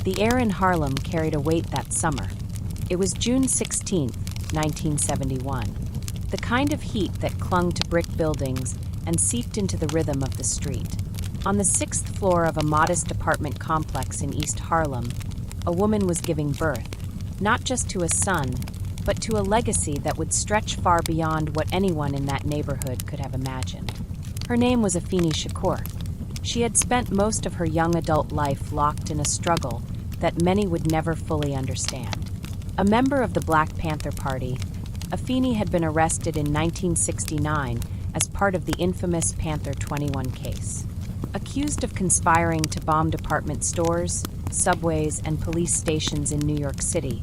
The air in Harlem carried a weight that summer. It was June 16, 1971. The kind of heat that clung to brick buildings and seeped into the rhythm of the street. On the 6th floor of a modest apartment complex in East Harlem, a woman was giving birth, not just to a son, but to a legacy that would stretch far beyond what anyone in that neighborhood could have imagined. Her name was Faceless Shakur. She had spent most of her young adult life locked in a struggle that many would never fully understand. A member of the Black Panther Party, Afeni had been arrested in 1969 as part of the infamous Panther 21 case. Accused of conspiring to bomb department stores, subways, and police stations in New York City,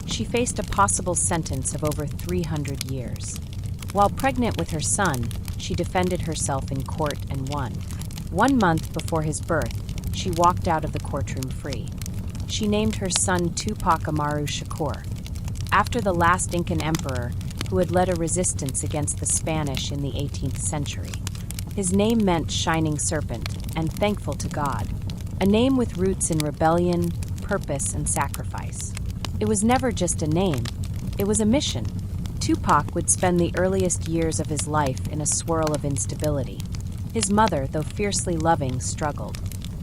she faced a possible sentence of over 300 years. While pregnant with her son, she defended herself in court and won. 1 month before his birth, she walked out of the courtroom free. She named her son Tupac Shakur, after the last Incan emperor who had led a resistance against the Spanish in the 18th century. His name meant shining serpent and thankful to God, a name with roots in rebellion, purpose, and sacrifice. It was never just a name, it was a mission. Tupac would spend the earliest years of his life in a swirl of instability. His mother, though fiercely loving, struggled.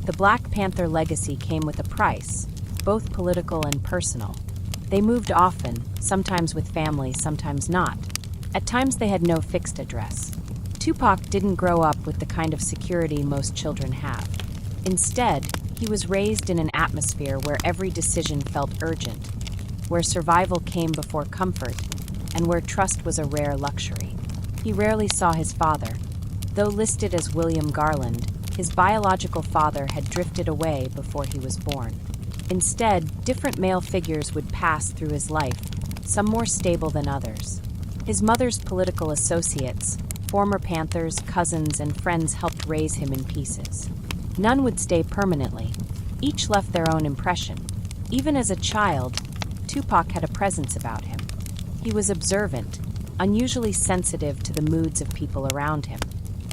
The Black Panther legacy came with a price, both political and personal. They moved often, sometimes with family, sometimes not. At times they had no fixed address. Tupac didn't grow up with the kind of security most children have. Instead, he was raised in an atmosphere where every decision felt urgent, where survival came before comfort, and where trust was a rare luxury. He rarely saw his father. Though listed as William Garland, his biological father had drifted away before he was born. Instead, different male figures would pass through his life, some more stable than others. His mother's political associates, former Panthers, cousins, and friends helped raise him in pieces. None would stay permanently. Each left their own impression. Even as a child, Tupac had a presence about him. He was observant, unusually sensitive to the moods of people around him.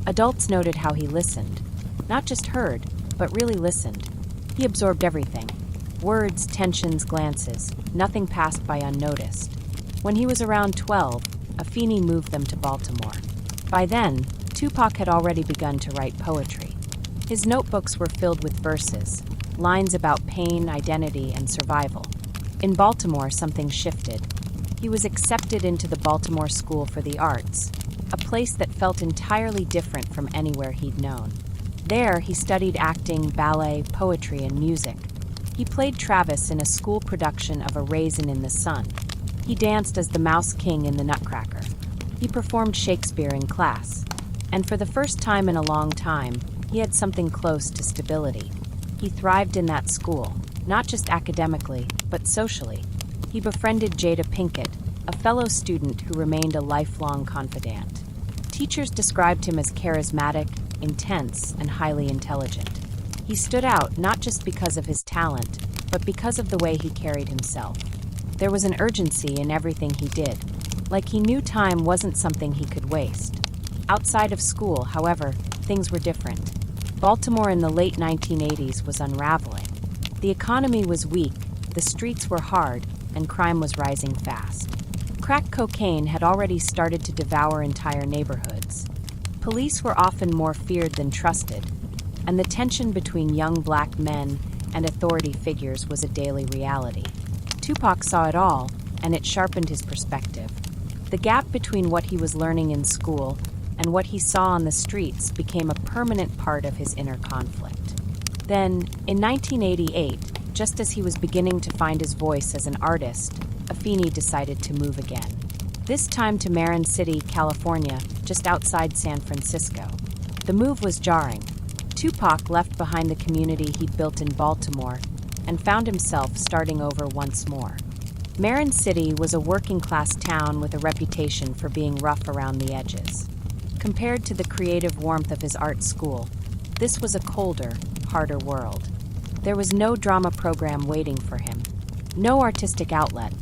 Adults noted how he listened. Not just heard, but really listened. He absorbed everything. Words, tensions, glances. Nothing passed by unnoticed. When he was around 12, Afeni moved them to Baltimore. By then, Tupac had already begun to write poetry. His notebooks were filled with verses, lines about pain, identity, and survival. In Baltimore, something shifted. He was accepted into the Baltimore School for the Arts, a place that felt entirely different from anywhere he'd known. There, he studied acting, ballet, poetry, and music. He played Travis in a school production of A Raisin in the Sun. He danced as the Mouse King in The Nutcracker. He performed Shakespeare in class. And for the first time in a long time, he had something close to stability. He thrived in that school, not just academically, but socially. He befriended Jada Pinkett, a fellow student who remained a lifelong confidant. Teachers described him as charismatic, intense, and highly intelligent. He stood out not just because of his talent, but because of the way he carried himself. There was an urgency in everything he did, like he knew time wasn't something he could waste. Outside of school, however, things were different. Baltimore in the late 1980s was unraveling. The economy was weak, the streets were hard, and crime was rising fast. Crack cocaine had already started to devour entire neighborhoods. Police were often more feared than trusted, and the tension between young black men and authority figures was a daily reality. Tupac saw it all, and it sharpened his perspective. The gap between what he was learning in school and what he saw on the streets became a permanent part of his inner conflict. Then, in 1988, just as he was beginning to find his voice as an artist, Afeni decided to move again. This time to Marin City, California, just outside San Francisco. The move was jarring. Tupac left behind the community he'd built in Baltimore and found himself starting over once more. Marin City was a working-class town with a reputation for being rough around the edges. Compared to the creative warmth of his art school, this was a colder, harder world. There was no drama program waiting for him, no artistic outlet,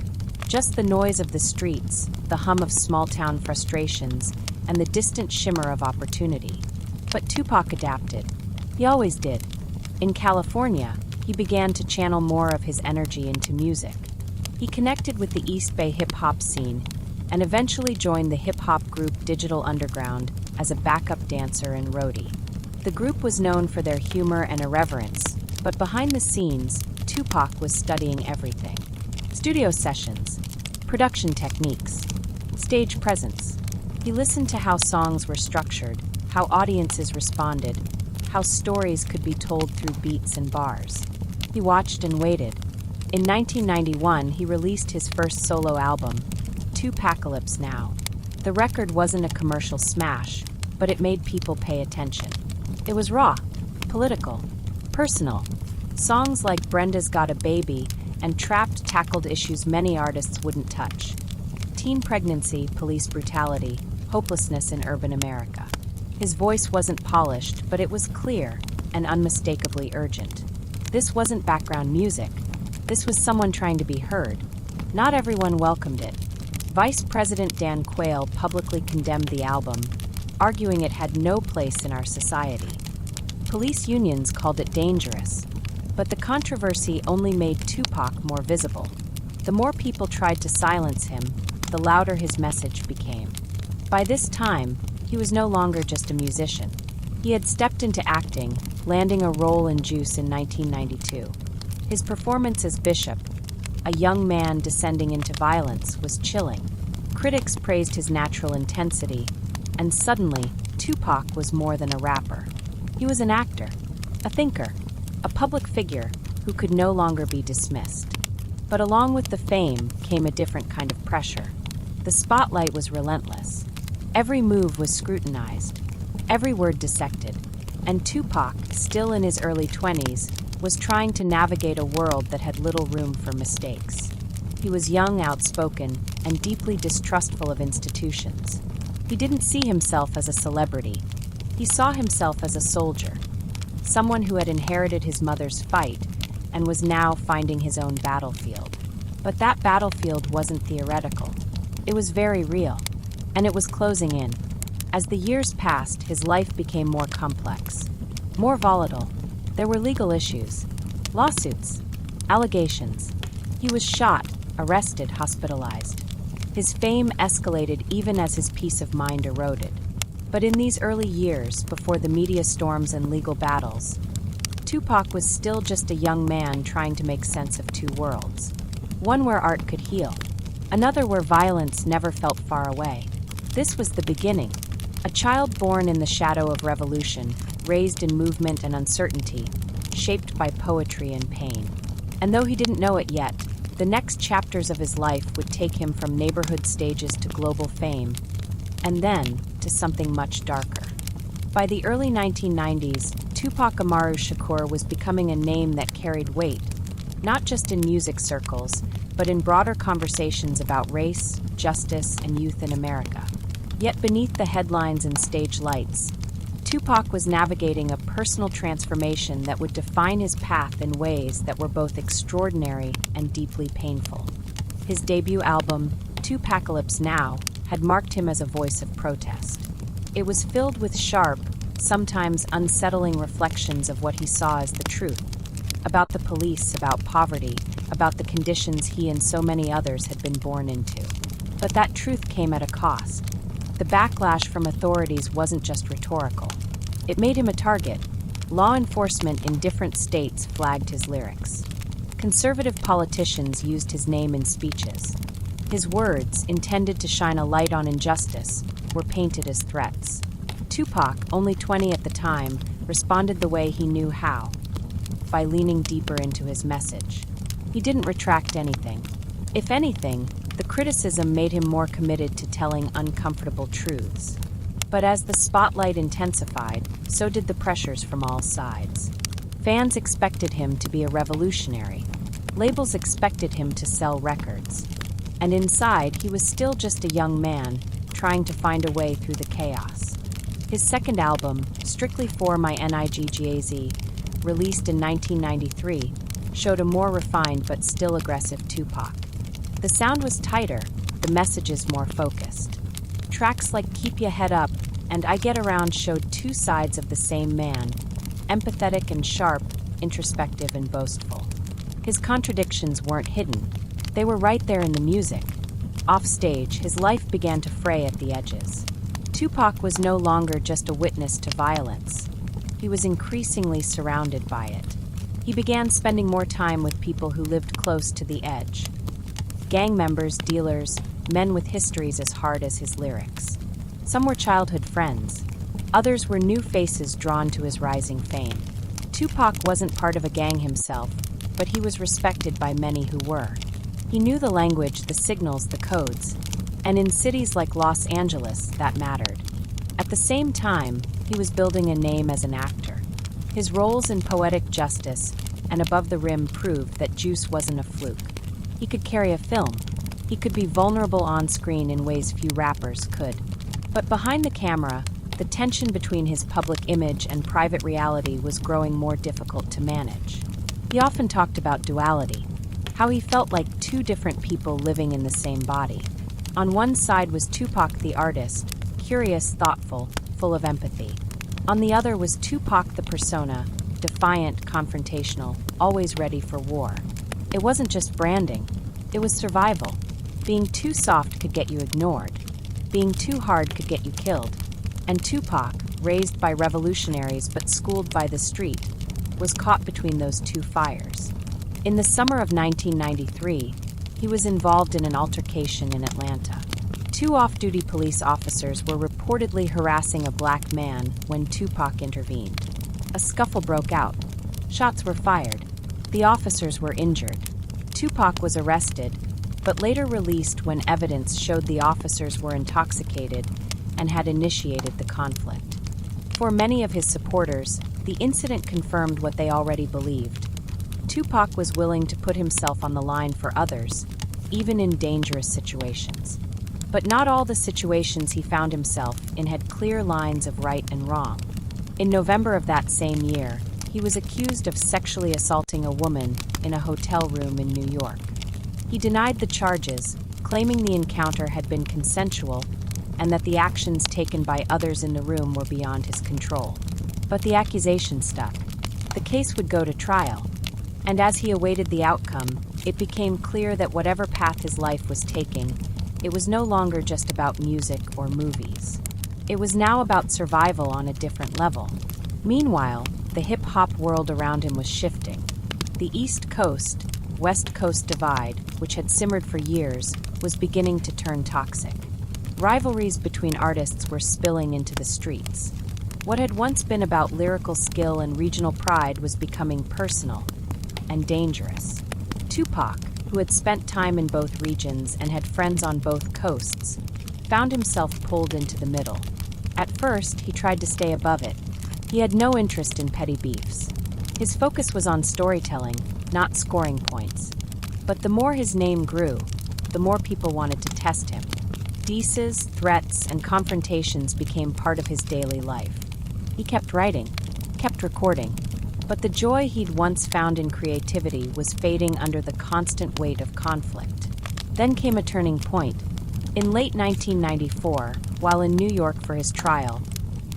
just the noise of the streets, the hum of small-town frustrations, and the distant shimmer of opportunity. But Tupac adapted. He always did. In California, he began to channel more of his energy into music. He connected with the East Bay hip-hop scene and eventually joined the hip-hop group Digital Underground as a backup dancer and roadie. The group was known for their humor and irreverence, but behind the scenes, Tupac was studying everything. Studio sessions, production techniques, stage presence. He listened to how songs were structured, how audiences responded, how stories could be told through beats and bars. He watched and waited. In 1991, he released his first solo album, Tupacalypse Now. The record wasn't a commercial smash, but it made people pay attention. It was raw, political, personal. Songs like Brenda's Got a Baby and Trapped tackled issues many artists wouldn't touch. Teen pregnancy, police brutality, hopelessness in urban America. His voice wasn't polished, but it was clear and unmistakably urgent. This wasn't background music. This was someone trying to be heard. Not everyone welcomed it. Vice President Dan Quayle publicly condemned the album, arguing it had no place in our society. Police unions called it dangerous, but the controversy only made Tupac more visible. The more people tried to silence him, the louder his message became. By this time, he was no longer just a musician. He had stepped into acting, landing a role in Juice in 1992. His performance as Bishop, a young man descending into violence, was chilling. Critics praised his natural intensity, and suddenly, Tupac was more than a rapper. He was an actor, a thinker, a public figure who could no longer be dismissed. But along with the fame came a different kind of pressure. The spotlight was relentless. Every move was scrutinized, every word dissected, and Tupac, still in his early 20s, was trying to navigate a world that had little room for mistakes. He was young, outspoken, and deeply distrustful of institutions. He didn't see himself as a celebrity. He saw himself as a soldier, someone who had inherited his mother's fight and was now finding his own battlefield. But that battlefield wasn't theoretical. It was very real, and it was closing in. As the years passed, his life became more complex, more volatile. There were legal issues, lawsuits, allegations. He was shot, arrested, hospitalized. His fame escalated even as his peace of mind eroded. But in these early years, before the media storms and legal battles, Tupac was still just a young man trying to make sense of two worlds. One where art could heal, another where violence never felt far away. This was the beginning. A child born in the shadow of revolution, raised in movement and uncertainty, shaped by poetry and pain. And though he didn't know it yet, the next chapters of his life would take him from neighborhood stages to global fame, and then to something much darker. By the early 1990s, Tupac Shakur was becoming a name that carried weight, not just in music circles, but in broader conversations about race, justice, and youth in America. Yet beneath the headlines and stage lights, Tupac was navigating a personal transformation that would define his path in ways that were both extraordinary and deeply painful. His debut album, Tupacalypse Now, had marked him as a voice of protest. It was filled with sharp, sometimes unsettling reflections of what he saw as the truth, about the police, about poverty, about the conditions he and so many others had been born into. But that truth came at a cost. The backlash from authorities wasn't just rhetorical. It made him a target. Law enforcement in different states flagged his lyrics. Conservative politicians used his name in speeches. His words, intended to shine a light on injustice, were painted as threats. Tupac, only 20 at the time, responded the way he knew how, by leaning deeper into his message. He didn't retract anything. If anything, the criticism made him more committed to telling uncomfortable truths. But as the spotlight intensified, so did the pressures from all sides. Fans expected him to be a revolutionary. Labels expected him to sell records. And inside, he was still just a young man, trying to find a way through the chaos. His second album, Strictly for My Niggaz, released in 1993, showed a more refined but still aggressive Tupac. The sound was tighter, the messages more focused. Tracks like Keep Ya Head Up and I Get Around showed two sides of the same man, empathetic and sharp, introspective, and boastful. His contradictions weren't hidden. They were right there in the music. Off stage, his life began to fray at the edges. Tupac was no longer just a witness to violence. He was increasingly surrounded by it. He began spending more time with people who lived close to the edge. Gang members, dealers, men with histories as hard as his lyrics. Some were childhood friends. Others were new faces drawn to his rising fame. Tupac wasn't part of a gang himself, but he was respected by many who were. He knew the language, the signals, the codes, and in cities like Los Angeles, that mattered. At the same time, he was building a name as an actor. His roles in Poetic Justice and Above the Rim proved that Juice wasn't a fluke. He could carry a film. He could be vulnerable on screen in ways few rappers could. But behind the camera, the tension between his public image and private reality was growing more difficult to manage. He often talked about duality, how he felt like two different people living in the same body. On one side was Tupac the artist, curious, thoughtful, full of empathy. On the other was Tupac the persona, defiant, confrontational, always ready for war. It wasn't just branding, it was survival. Being too soft could get you ignored. Being too hard could get you killed. And Tupac, raised by revolutionaries but schooled by the street, was caught between those two fires. In the summer of 1993, he was involved in an altercation in Atlanta. Two off-duty police officers were reportedly harassing a black man when Tupac intervened. A scuffle broke out. Shots were fired. The officers were injured. Tupac was arrested, but later released when evidence showed the officers were intoxicated and had initiated the conflict. For many of his supporters, the incident confirmed what they already believed. Tupac was willing to put himself on the line for others, even in dangerous situations. But not all the situations he found himself in had clear lines of right and wrong. In November of that same year, he was accused of sexually assaulting a woman in a hotel room in New York. He denied the charges, claiming the encounter had been consensual and that the actions taken by others in the room were beyond his control. But the accusation stuck. The case would go to trial, and as he awaited the outcome, it became clear that whatever path his life was taking, it was no longer just about music or movies. It was now about survival on a different level. Meanwhile, the hip-hop world around him was shifting. The East Coast, West Coast divide, which had simmered for years, was beginning to turn toxic. Rivalries between artists were spilling into the streets. What had once been about lyrical skill and regional pride was becoming personal and dangerous. Tupac, who had spent time in both regions and had friends on both coasts, found himself pulled into the middle. At first, he tried to stay above it. He had no interest in petty beefs. His focus was on storytelling, not scoring points. But the more his name grew, the more people wanted to test him. Dices, threats, and confrontations became part of his daily life. He kept writing, kept recording, but the joy he'd once found in creativity was fading under the constant weight of conflict. Then came a turning point. In late 1994, while in New York for his trial,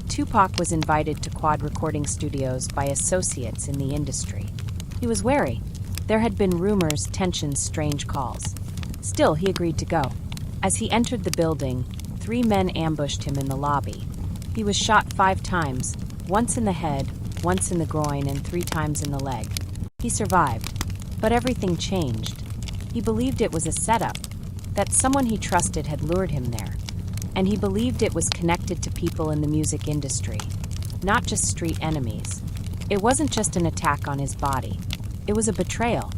Tupac was invited to Quad Recording Studios by associates in the industry. He was wary. There had been rumors, tensions, strange calls. Still, he agreed to go. As he entered the building, 3 men ambushed him in the lobby. He was shot 5 times, once in the head, once in the groin, and 3 times in the leg. He survived, but everything changed. He believed it was a setup, that someone he trusted had lured him there. And he believed it was connected to people in the music industry, not just street enemies. It wasn't just an attack on his body. It was a betrayal.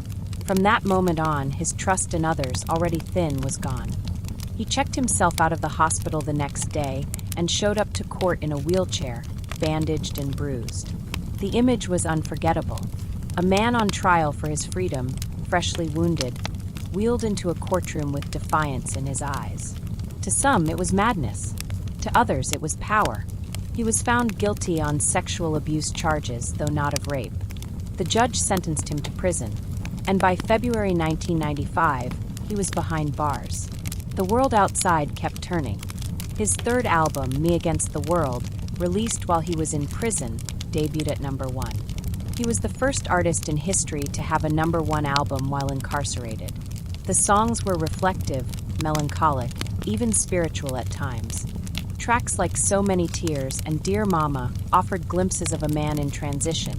From that moment on, his trust in others, already thin, was gone. He checked himself out of the hospital the next day and showed up to court in a wheelchair, bandaged and bruised. The image was unforgettable. A man on trial for his freedom, freshly wounded, wheeled into a courtroom with defiance in his eyes. To some, it was madness. To others, it was power. He was found guilty on sexual abuse charges, though not of rape. The judge sentenced him to prison, and by February 1995, he was behind bars. The world outside kept turning. His third album, Me Against the World, released while he was in prison, debuted at #1. He was the first artist in history to have a #1 album while incarcerated. The songs were reflective, melancholic, even spiritual at times. Tracks like So Many Tears and Dear Mama offered glimpses of a man in transition,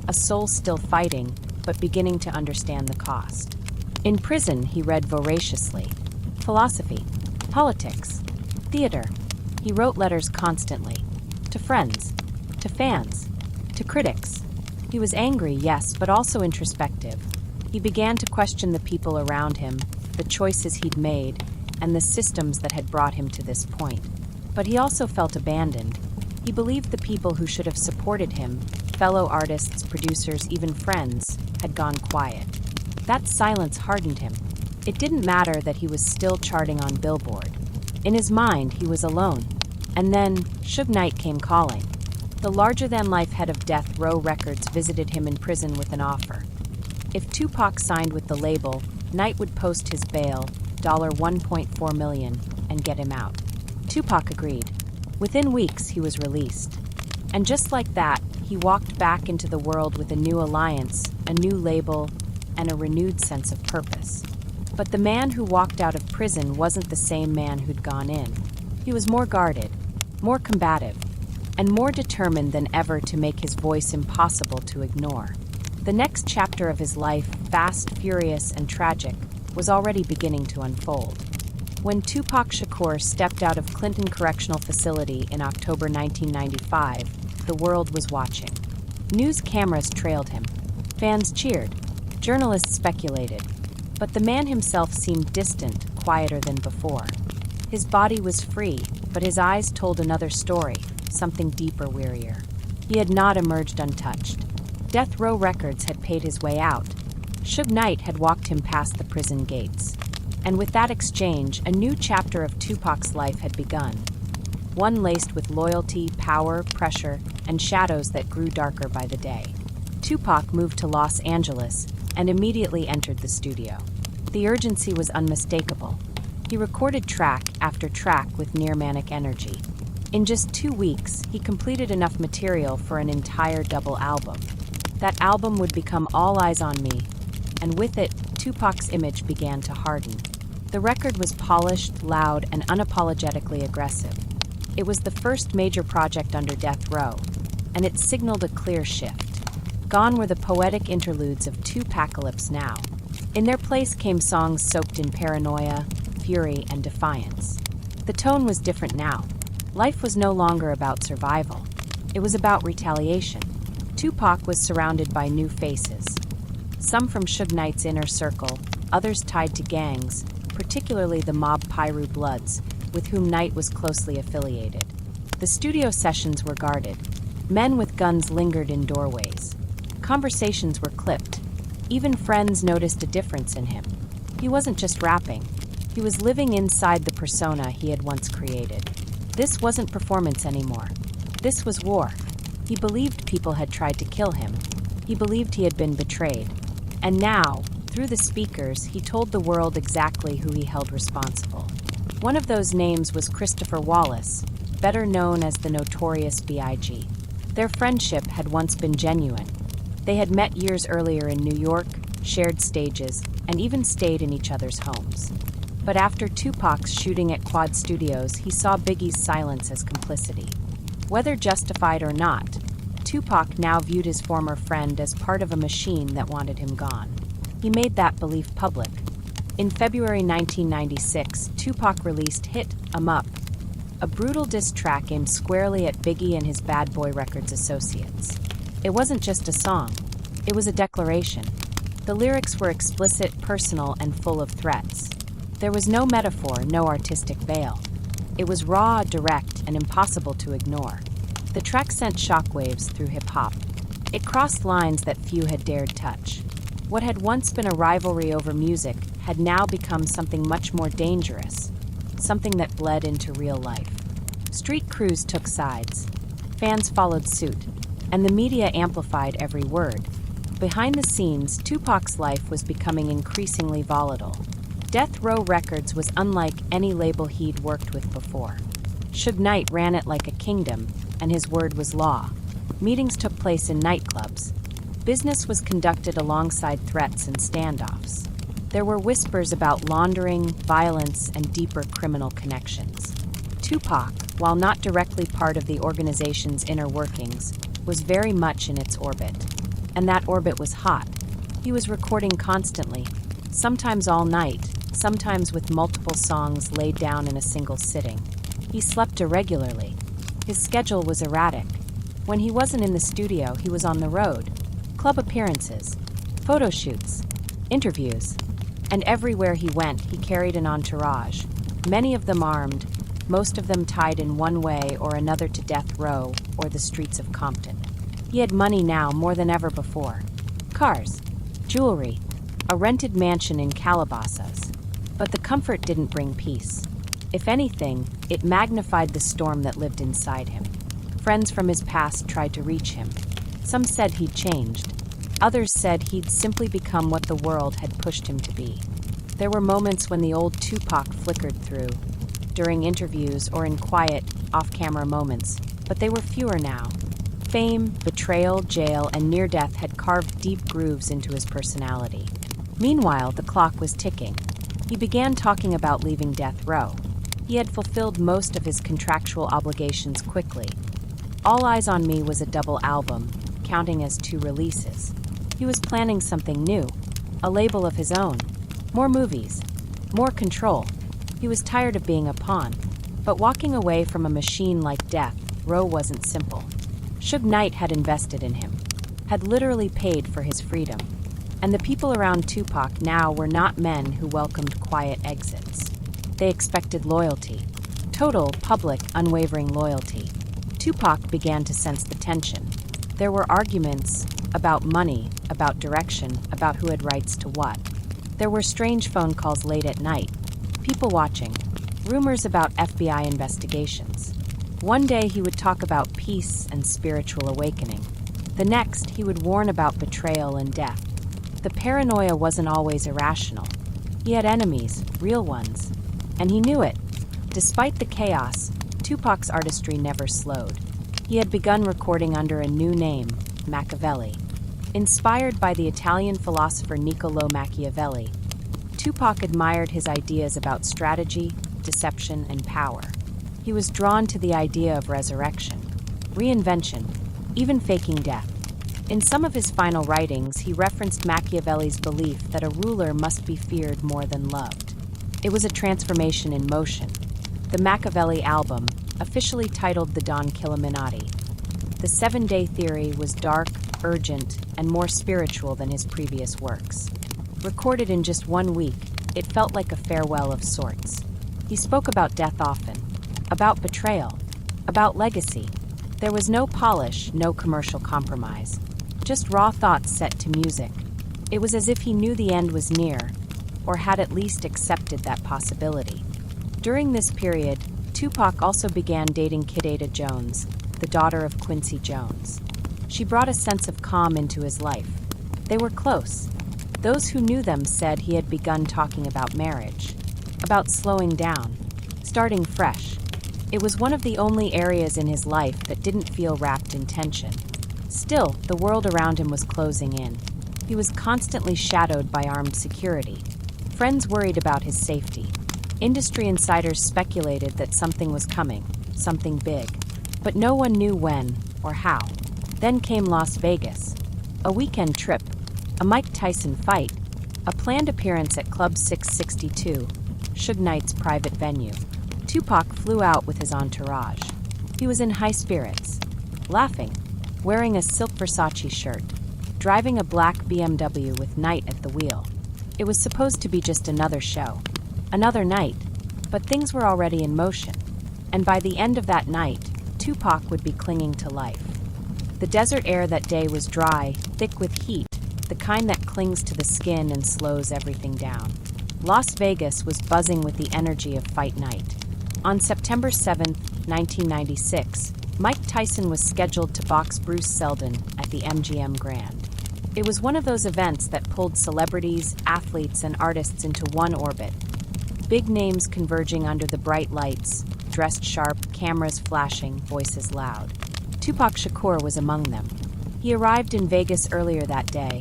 a soul still fighting, but beginning to understand the cost. In prison, he read voraciously. Philosophy, politics, theater. He wrote letters constantly. To friends, to fans, to critics. He was angry, yes, but also introspective. He began to question the people around him, the choices he'd made, and the systems that had brought him to this point. But he also felt abandoned. He believed the people who should have supported him, fellow artists, producers, even friends, had gone quiet. That silence hardened him. It didn't matter that he was still charting on Billboard. In his mind, he was alone. And then, Suge Knight came calling. The larger-than-life head of Death Row Records visited him in prison with an offer. If Tupac signed with the label, Knight would post his bail, $1.4 million, and get him out. Tupac agreed. Within weeks, he was released. And just like that, he walked back into the world with a new alliance, a new label, and a renewed sense of purpose. But the man who walked out of prison wasn't the same man who'd gone in. He was more guarded, more combative, and more determined than ever to make his voice impossible to ignore. The next chapter of his life, fast, furious, and tragic, was already beginning to unfold. When Tupac Shakur stepped out of Clinton Correctional Facility in October 1995, the world was watching. News cameras trailed him. Fans cheered. Journalists speculated. But the man himself seemed distant, quieter than before. His body was free, but his eyes told another story, something deeper, wearier. He had not emerged untouched. Death Row Records had paid his way out. Suge Knight had walked him past the prison gates. And with that exchange, a new chapter of Tupac's life had begun. One laced with loyalty, power, pressure, and shadows that grew darker by the day. Tupac moved to Los Angeles and immediately entered the studio. The urgency was unmistakable. He recorded track after track with near-manic energy. In just 2 weeks, he completed enough material for an entire double album. That album would become All Eyes on Me, and with it, Tupac's image began to harden. The record was polished, loud, and unapologetically aggressive. It was the first major project under Death Row, and it signaled a clear shift. Gone were the poetic interludes of Tupacalypse Now. In their place came songs soaked in paranoia, fury, and defiance. The tone was different now. Life was no longer about survival. It was about retaliation. Tupac was surrounded by new faces. Some from Suge Knight's inner circle, others tied to gangs, particularly the mob Piru Bloods, with whom Knight was closely affiliated. The studio sessions were guarded. Men with guns lingered in doorways. Conversations were clipped. Even friends noticed a difference in him. He wasn't just rapping. He was living inside the persona he had once created. This wasn't performance anymore. This was war. He believed people had tried to kill him. He believed he had been betrayed. And now, through the speakers, he told the world exactly who he held responsible. One of those names was Christopher Wallace, better known as the Notorious B.I.G. Their friendship had once been genuine. They had met years earlier in New York, shared stages, and even stayed in each other's homes. But after Tupac's shooting at Quad Studios, he saw Biggie's silence as complicity. Whether justified or not, Tupac now viewed his former friend as part of a machine that wanted him gone. He made that belief public. In February 1996, Tupac released Hit 'Em Up, a brutal diss track aimed squarely at Biggie and his Bad Boy Records associates. It wasn't just a song, it was a declaration. The lyrics were explicit, personal, and full of threats. There was no metaphor, no artistic veil. It was raw, direct, and impossible to ignore. The track sent shockwaves through hip-hop. It crossed lines that few had dared touch. What had once been a rivalry over music had now become something much more dangerous, something that bled into real life. Street crews took sides. Fans followed suit, and the media amplified every word. Behind the scenes, Tupac's life was becoming increasingly volatile. Death Row Records was unlike any label he'd worked with before. Suge Knight ran it like a kingdom, and his word was law. Meetings took place in nightclubs. Business was conducted alongside threats and standoffs. There were whispers about laundering, violence, and deeper criminal connections. Tupac, while not directly part of the organization's inner workings, was very much in its orbit. And that orbit was hot. He was recording constantly, sometimes all night, sometimes with multiple songs laid down in a single sitting. He slept irregularly. His schedule was erratic. When he wasn't in the studio, he was on the road. Club appearances, photo shoots, interviews. And everywhere he went, he carried an entourage, many of them armed, most of them tied in one way or another to death row or the streets of Compton. He had money now more than ever before. Cars, jewelry, a rented mansion in Calabasas. But the comfort didn't bring peace. If anything, it magnified the storm that lived inside him. Friends from his past tried to reach him. Some said he'd changed. Others said he'd simply become what the world had pushed him to be. There were moments when the old Tupac flickered through, during interviews or in quiet, off-camera moments, but they were fewer now. Fame, betrayal, jail, and near-death had carved deep grooves into his personality. Meanwhile, the clock was ticking. He began talking about leaving death row. He had fulfilled most of his contractual obligations quickly. All Eyes on Me was a double album, counting as 2 releases. He was planning something new, a label of his own. More movies, more control. He was tired of being a pawn. But walking away from a machine like death row wasn't simple. Suge Knight had invested in him, had literally paid for his freedom. And the people around Tupac now were not men who welcomed quiet exits. They expected loyalty. Total, public, unwavering loyalty. Tupac began to sense the tension. There were arguments about money, about direction, about who had rights to what. There were strange phone calls late at night, people watching, rumors about FBI investigations. One day he would talk about peace and spiritual awakening. The next, he would warn about betrayal and death. The paranoia wasn't always irrational. He had enemies, real ones. And he knew it. Despite the chaos, Tupac's artistry never slowed. He had begun recording under a new name, Machiavelli. Inspired by the Italian philosopher Niccolò Machiavelli, Tupac admired his ideas about strategy, deception, and power. He was drawn to the idea of resurrection, reinvention, even faking death. In some of his final writings, he referenced Machiavelli's belief that a ruler must be feared more than loved. It was a transformation in motion. The Machiavelli album, officially titled The Don Illuminati. The 7-Day Theory was dark, urgent, and more spiritual than his previous works. Recorded in just 1 week, it felt like a farewell of sorts. He spoke about death often, about betrayal, about legacy. There was no polish, no commercial compromise, just raw thoughts set to music. It was as if he knew the end was near, or had at least accepted that possibility. During this period, Tupac also began dating Kid Ada Jones, the daughter of Quincy Jones. She brought a sense of calm into his life. They were close. Those who knew them said he had begun talking about marriage, about slowing down, starting fresh. It was one of the only areas in his life that didn't feel wrapped in tension. Still, the world around him was closing in. He was constantly shadowed by armed security. Friends worried about his safety. Industry insiders speculated that something was coming, something big. But no one knew when or how. Then came Las Vegas. A weekend trip, a Mike Tyson fight, a planned appearance at Club 662, Suge Knight's private venue. Tupac flew out with his entourage. He was in high spirits, laughing, wearing a silk Versace shirt, driving a black BMW with Knight at the wheel. It was supposed to be just another show, another night, but things were already in motion. And by the end of that night, Tupac would be clinging to life. The desert air that day was dry, thick with heat, the kind that clings to the skin and slows everything down. Las Vegas was buzzing with the energy of fight night. On September 7, 1996, Mike Tyson was scheduled to box Bruce Seldon at the MGM Grand. It was one of those events that pulled celebrities, athletes, and artists into one orbit. Big names converging under the bright lights, dressed sharp, cameras flashing, voices loud. Tupac Shakur was among them. He arrived in Vegas earlier that day,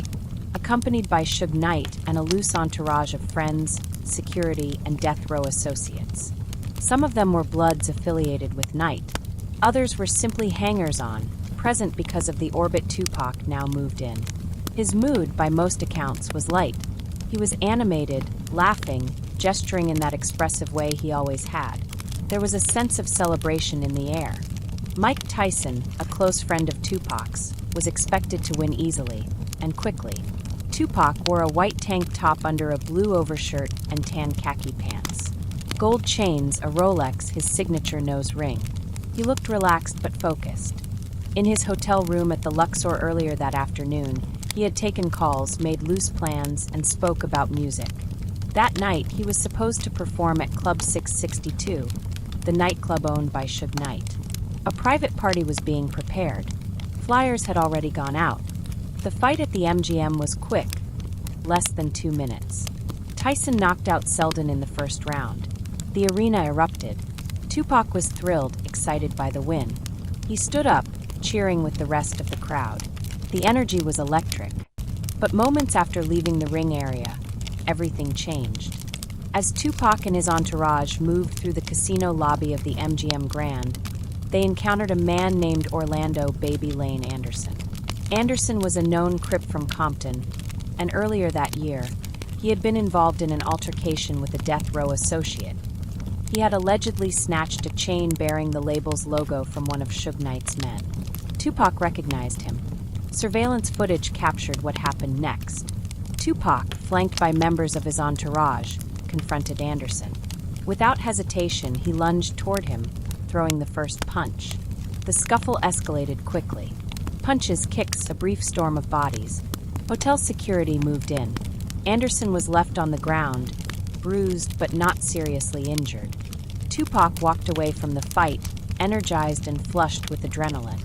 accompanied by Suge Knight and a loose entourage of friends, security, and death row associates. Some of them were Bloods affiliated with Knight. Others were simply hangers-on, present because of the orbit Tupac now moved in. His mood, by most accounts, was light. He was animated, laughing, gesturing in that expressive way he always had. There was a sense of celebration in the air. Mike Tyson, a close friend of Tupac's, was expected to win easily, and quickly. Tupac wore a white tank top under a blue overshirt and tan khaki pants. Gold chains, a Rolex, his signature nose ring. He looked relaxed but focused. In his hotel room at the Luxor earlier that afternoon, he had taken calls, made loose plans, and spoke about music. That night, he was supposed to perform at Club 662, the nightclub owned by Suge Knight. A private party was being prepared. Flyers had already gone out. The fight at the MGM was quick, less than 2 minutes. Tyson knocked out Selden in the first round. The arena erupted. Tupac was thrilled, excited by the win. He stood up, cheering with the rest of the crowd. The energy was electric. But moments after leaving the ring area, everything changed. As Tupac and his entourage moved through the casino lobby of the MGM Grand, they encountered a man named Orlando Baby Lane Anderson. Anderson was a known Crip from Compton, and earlier that year, he had been involved in an altercation with a death row associate. He had allegedly snatched a chain bearing the label's logo from one of Suge Knight's men. Tupac recognized him. Surveillance footage captured what happened next. Tupac, flanked by members of his entourage, confronted Anderson. Without hesitation, he lunged toward him, throwing the first punch. The scuffle escalated quickly. Punches, kicks, a brief storm of bodies. Hotel security moved in. Anderson was left on the ground, bruised but not seriously injured. Tupac walked away from the fight, energized and flushed with adrenaline.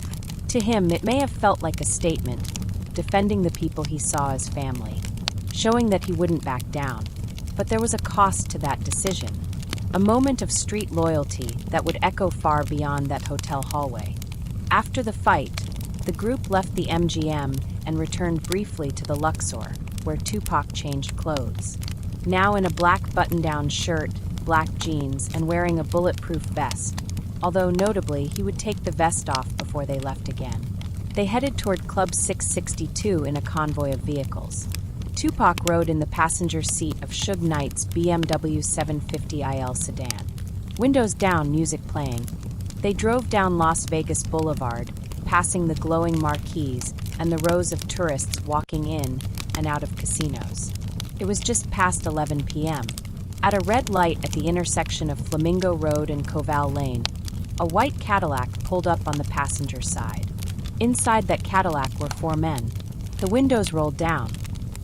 To him, it may have felt like a statement, defending the people he saw as family, showing that he wouldn't back down. But there was a cost to that decision, a moment of street loyalty that would echo far beyond that hotel hallway. After the fight, the group left the MGM and returned briefly to the Luxor, where Tupac changed clothes. Now in a black button-down shirt, black jeans, and wearing a bulletproof vest, although notably he would take the vest off before they left again. They headed toward Club 662 in a convoy of vehicles. Tupac rode in the passenger seat of Suge Knight's BMW 750IL sedan. Windows down, music playing. They drove down Las Vegas Boulevard, passing the glowing marquees and the rows of tourists walking in and out of casinos. It was just past 11 p.m. At a red light at the intersection of Flamingo Road and Koval Lane, a white Cadillac pulled up on the passenger side. Inside that Cadillac were 4 men. The windows rolled down.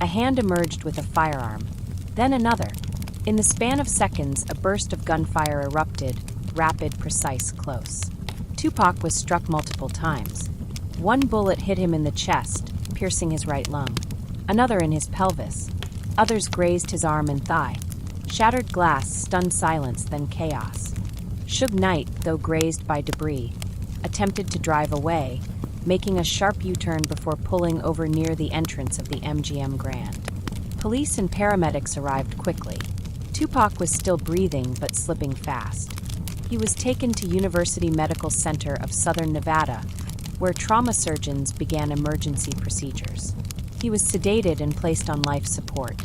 A hand emerged with a firearm. Then another. In the span of seconds, a burst of gunfire erupted, rapid, precise, close. Tupac was struck multiple times. One bullet hit him in the chest, piercing his right lung. Another in his pelvis. Others grazed his arm and thigh. Shattered glass, stunned silence, then chaos. Suge Knight, though grazed by debris, attempted to drive away, making a sharp U-turn before pulling over near the entrance of the MGM Grand. Police and paramedics arrived quickly. Tupac was still breathing but slipping fast. He was taken to University Medical Center of Southern Nevada, where trauma surgeons began emergency procedures. He was sedated and placed on life support.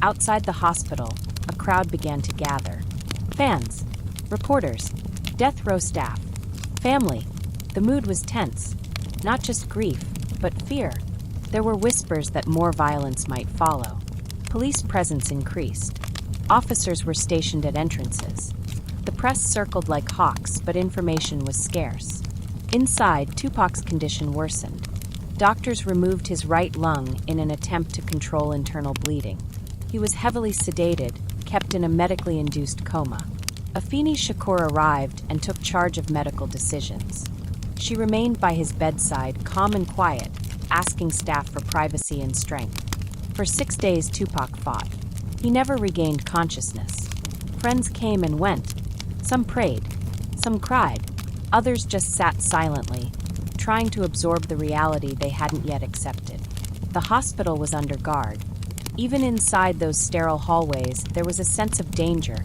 Outside the hospital, a crowd began to gather. Fans, reporters, death row staff, family. The mood was tense. Not just grief, but fear. There were whispers that more violence might follow. Police presence increased. Officers were stationed at entrances. The press circled like hawks, but information was scarce. Inside, Tupac's condition worsened. Doctors removed his right lung in an attempt to control internal bleeding. He was heavily sedated, kept in a medically induced coma. Afeni Shakur arrived and took charge of medical decisions. She remained by his bedside, calm and quiet, asking staff for privacy and strength. For 6 days, Tupac fought. He never regained consciousness. Friends came and went. Some prayed. Some cried. Others just sat silently, trying to absorb the reality they hadn't yet accepted. The hospital was under guard. Even inside those sterile hallways, there was a sense of danger,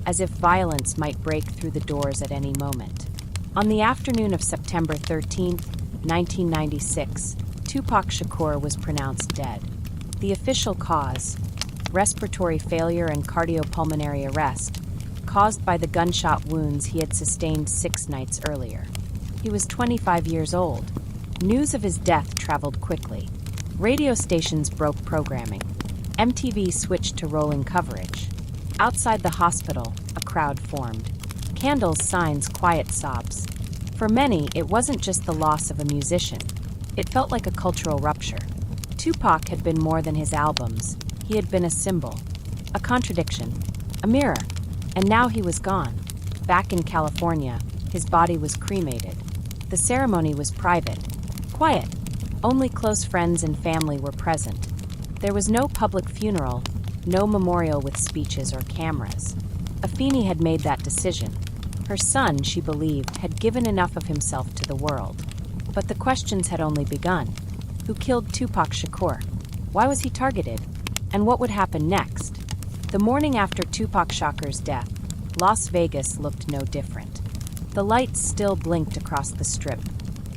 as if violence might break through the doors at any moment. On the afternoon of September 13, 1996, Tupac Shakur was pronounced dead. The official cause: respiratory failure and cardiopulmonary arrest, caused by the gunshot wounds he had sustained 6 nights earlier. He was 25 years old. News of his death traveled quickly. Radio stations broke programming. MTV switched to rolling coverage. Outside the hospital, a crowd formed. Candles, signs, quiet sobs. For many, it wasn't just the loss of a musician. It felt like a cultural rupture. Tupac had been more than his albums. He had been a symbol, a contradiction, a mirror. And now he was gone. Back in California, his body was cremated. The ceremony was private, quiet. Only close friends and family were present. There was no public funeral, no memorial with speeches or cameras. Afeni had made that decision. Her son, she believed, had given enough of himself to the world. But the questions had only begun. Who killed Tupac Shakur? Why was he targeted? And what would happen next? The morning after Tupac Shakur's death, Las Vegas looked no different. The lights still blinked across the strip.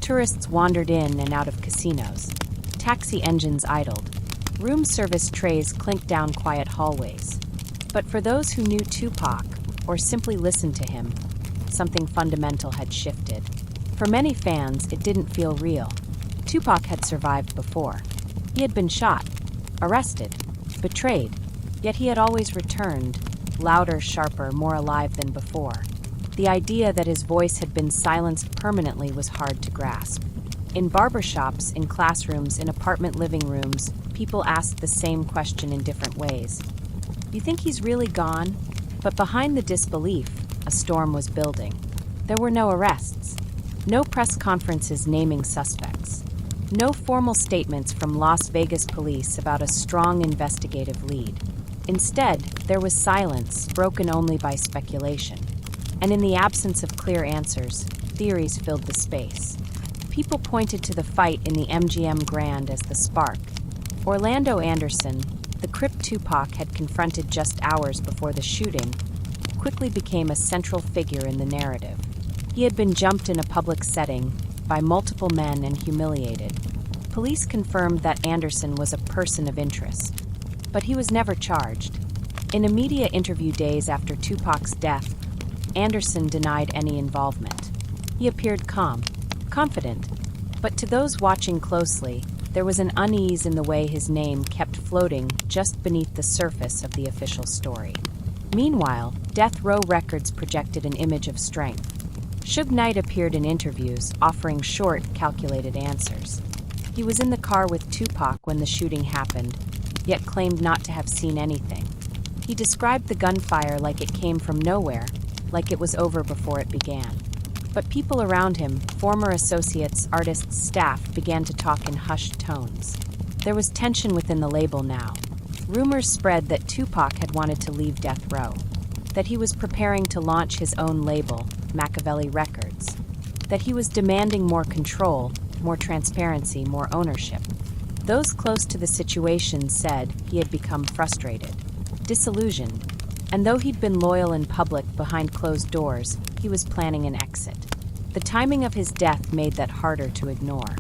Tourists wandered in and out of casinos. Taxi engines idled. Room service trays clinked down quiet hallways. But for those who knew Tupac, or simply listened to him, something fundamental had shifted. For many fans, it didn't feel real. Tupac had survived before. He had been shot, arrested, betrayed, yet he had always returned, louder, sharper, more alive than before. The idea that his voice had been silenced permanently was hard to grasp. In barbershops, in classrooms, in apartment living rooms, people asked the same question in different ways. You think he's really gone? But behind the disbelief, a storm was building. There were no arrests, no press conferences naming suspects, no formal statements from Las Vegas police about a strong investigative lead. Instead, there was silence, broken only by speculation. And in the absence of clear answers, theories filled the space. People pointed to the fight in the MGM Grand as the spark. Orlando Anderson, the Crip Tupac had confronted just hours before the shooting, quickly became a central figure in the narrative. He had been jumped in a public setting by multiple men and humiliated. Police confirmed that Anderson was a person of interest, but he was never charged. In a media interview days after Tupac's death, Anderson denied any involvement. He appeared calm, confident, but to those watching closely, there was an unease in the way his name kept floating just beneath the surface of the official story. Meanwhile, Death Row Records projected an image of strength. Suge Knight appeared in interviews, offering short, calculated answers. He was in the car with Tupac when the shooting happened, yet claimed not to have seen anything. He described the gunfire like it came from nowhere, like it was over before it began. But people around him, former associates, artists, staff, began to talk in hushed tones. There was tension within the label now. Rumors spread that Tupac had wanted to leave Death Row, that he was preparing to launch his own label, Machiavelli Records, that he was demanding more control, more transparency, more ownership. Those close to the situation said he had become frustrated, disillusioned, and though he'd been loyal in public behind closed doors, he was planning an exit. The timing of his death made that harder to ignore.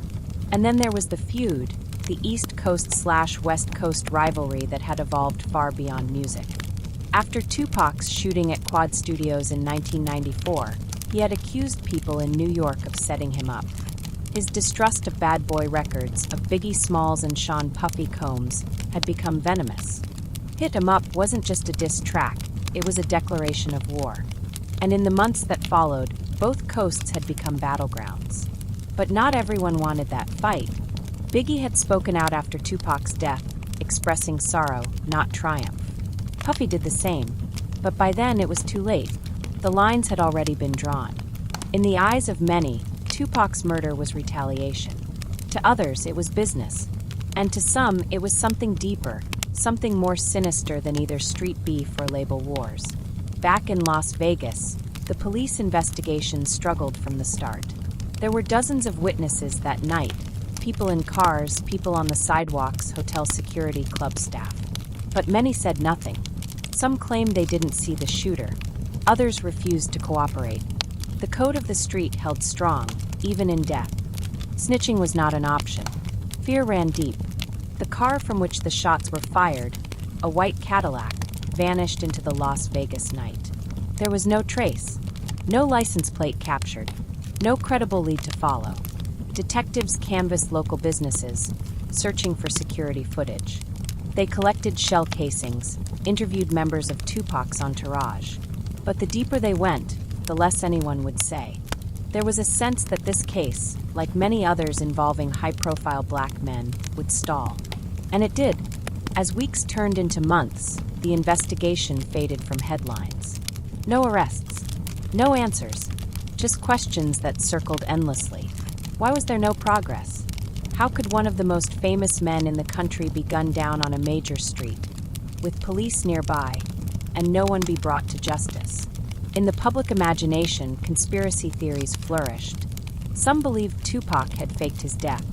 And then there was the feud, the East Coast/West Coast rivalry that had evolved far beyond music. After Tupac's shooting at Quad Studios in 1994, he had accused people in New York of setting him up. His distrust of Bad Boy Records, of Biggie Smalls and Sean Puffy Combs, had become venomous. Hit 'Em Up wasn't just a diss track, it was a declaration of war. And in the months that followed, both coasts had become battlegrounds. But not everyone wanted that fight. Biggie had spoken out after Tupac's death, expressing sorrow, not triumph. Puffy did the same, but by then it was too late. The lines had already been drawn. In the eyes of many, Tupac's murder was retaliation. To others, it was business. And to some, it was something deeper, something more sinister than either street beef or label wars. Back in Las Vegas, the police investigation struggled from the start. There were dozens of witnesses that night, people in cars, people on the sidewalks, hotel security, club staff. But many said nothing. Some claimed they didn't see the shooter. Others refused to cooperate. The code of the street held strong, even in death. Snitching was not an option. Fear ran deep. The car from which the shots were fired, a white Cadillac, vanished into the Las Vegas night. There was no trace, no license plate captured, no credible lead to follow. Detectives canvassed local businesses, searching for security footage. They collected shell casings, interviewed members of Tupac's entourage. But the deeper they went, the less anyone would say. There was a sense that this case, like many others involving high-profile black men, would stall. And it did. As weeks turned into months, the investigation faded from headlines. No arrests, no answers, just questions that circled endlessly. Why was there no progress? How could one of the most famous men in the country be gunned down on a major street, with police nearby, and no one be brought to justice? In the public imagination, conspiracy theories flourished. Some believed Tupac had faked his death.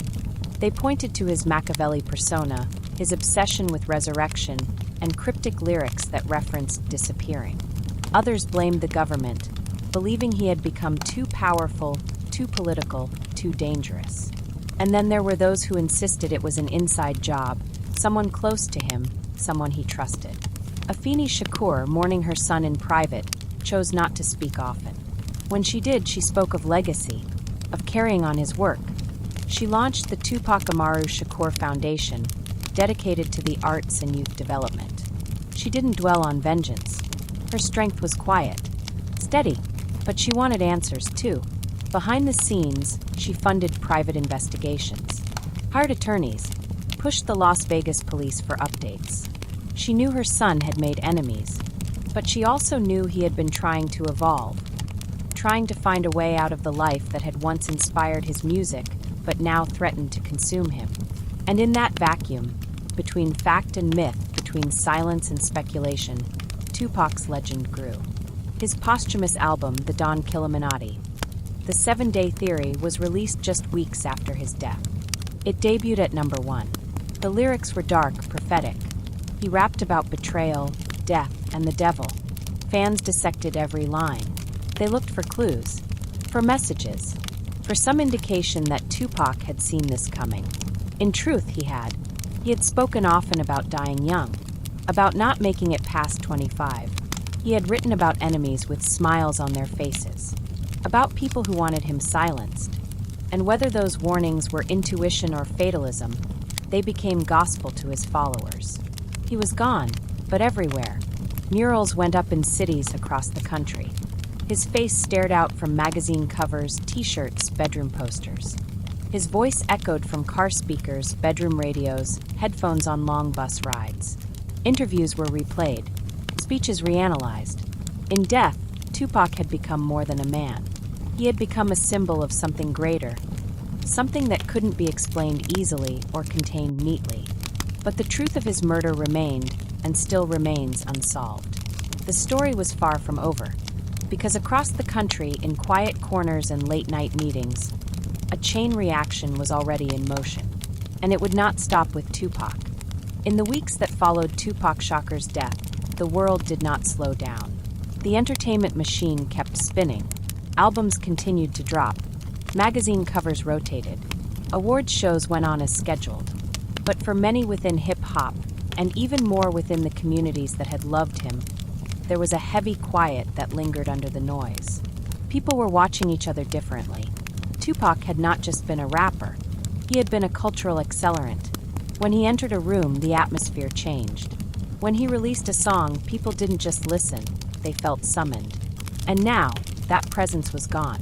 They pointed to his Machiavelli persona, his obsession with resurrection, and cryptic lyrics that referenced disappearing. Others blamed the government, believing he had become too powerful, too political, too dangerous. And then there were those who insisted it was an inside job, someone close to him, someone he trusted. Afeni Shakur, mourning her son in private, chose not to speak often. When she did, she spoke of legacy, of carrying on his work. She launched the Tupac Amaru Shakur Foundation, dedicated to the arts and youth development. She didn't dwell on vengeance. Her strength was quiet, steady, but she wanted answers too. Behind the scenes, she funded private investigations, hired attorneys, pushed the Las Vegas police for updates. She knew her son had made enemies, but she also knew he had been trying to evolve, trying to find a way out of the life that had once inspired his music, but now threatened to consume him. And in that vacuum, between fact and myth, between silence and speculation, Tupac's legend grew. His posthumous album, The Don Killuminati, The 7-Day Theory, was released just weeks after his death. It debuted at number 1. The lyrics were dark, prophetic. He rapped about betrayal, death, and the devil. Fans dissected every line. They looked for clues, for messages, for some indication that Tupac had seen this coming. In truth, he had. He had spoken often about dying young, about not making it past 25. He had written about enemies with smiles on their faces, about people who wanted him silenced. And whether those warnings were intuition or fatalism, they became gospel to his followers. He was gone, but everywhere. Murals went up in cities across the country. His face stared out from magazine covers, t-shirts, bedroom posters. His voice echoed from car speakers, bedroom radios, headphones on long bus rides. Interviews were replayed, speeches reanalyzed. In death, Tupac had become more than a man. He had become a symbol of something greater, something that couldn't be explained easily or contained neatly. But the truth of his murder remained, and still remains, unsolved. The story was far from over, because across the country, in quiet corners and late-night meetings, a chain reaction was already in motion, and it would not stop with Tupac. In the weeks that followed Tupac Shakur's death, the world did not slow down. The entertainment machine kept spinning. Albums continued to drop. Magazine covers rotated. Awards shows went on as scheduled. But for many within hip-hop, and even more within the communities that had loved him, there was a heavy quiet that lingered under the noise. People were watching each other differently. Tupac had not just been a rapper. He had been a cultural accelerant. When he entered a room, the atmosphere changed. When he released a song, people didn't just listen, they felt summoned. And now, that presence was gone.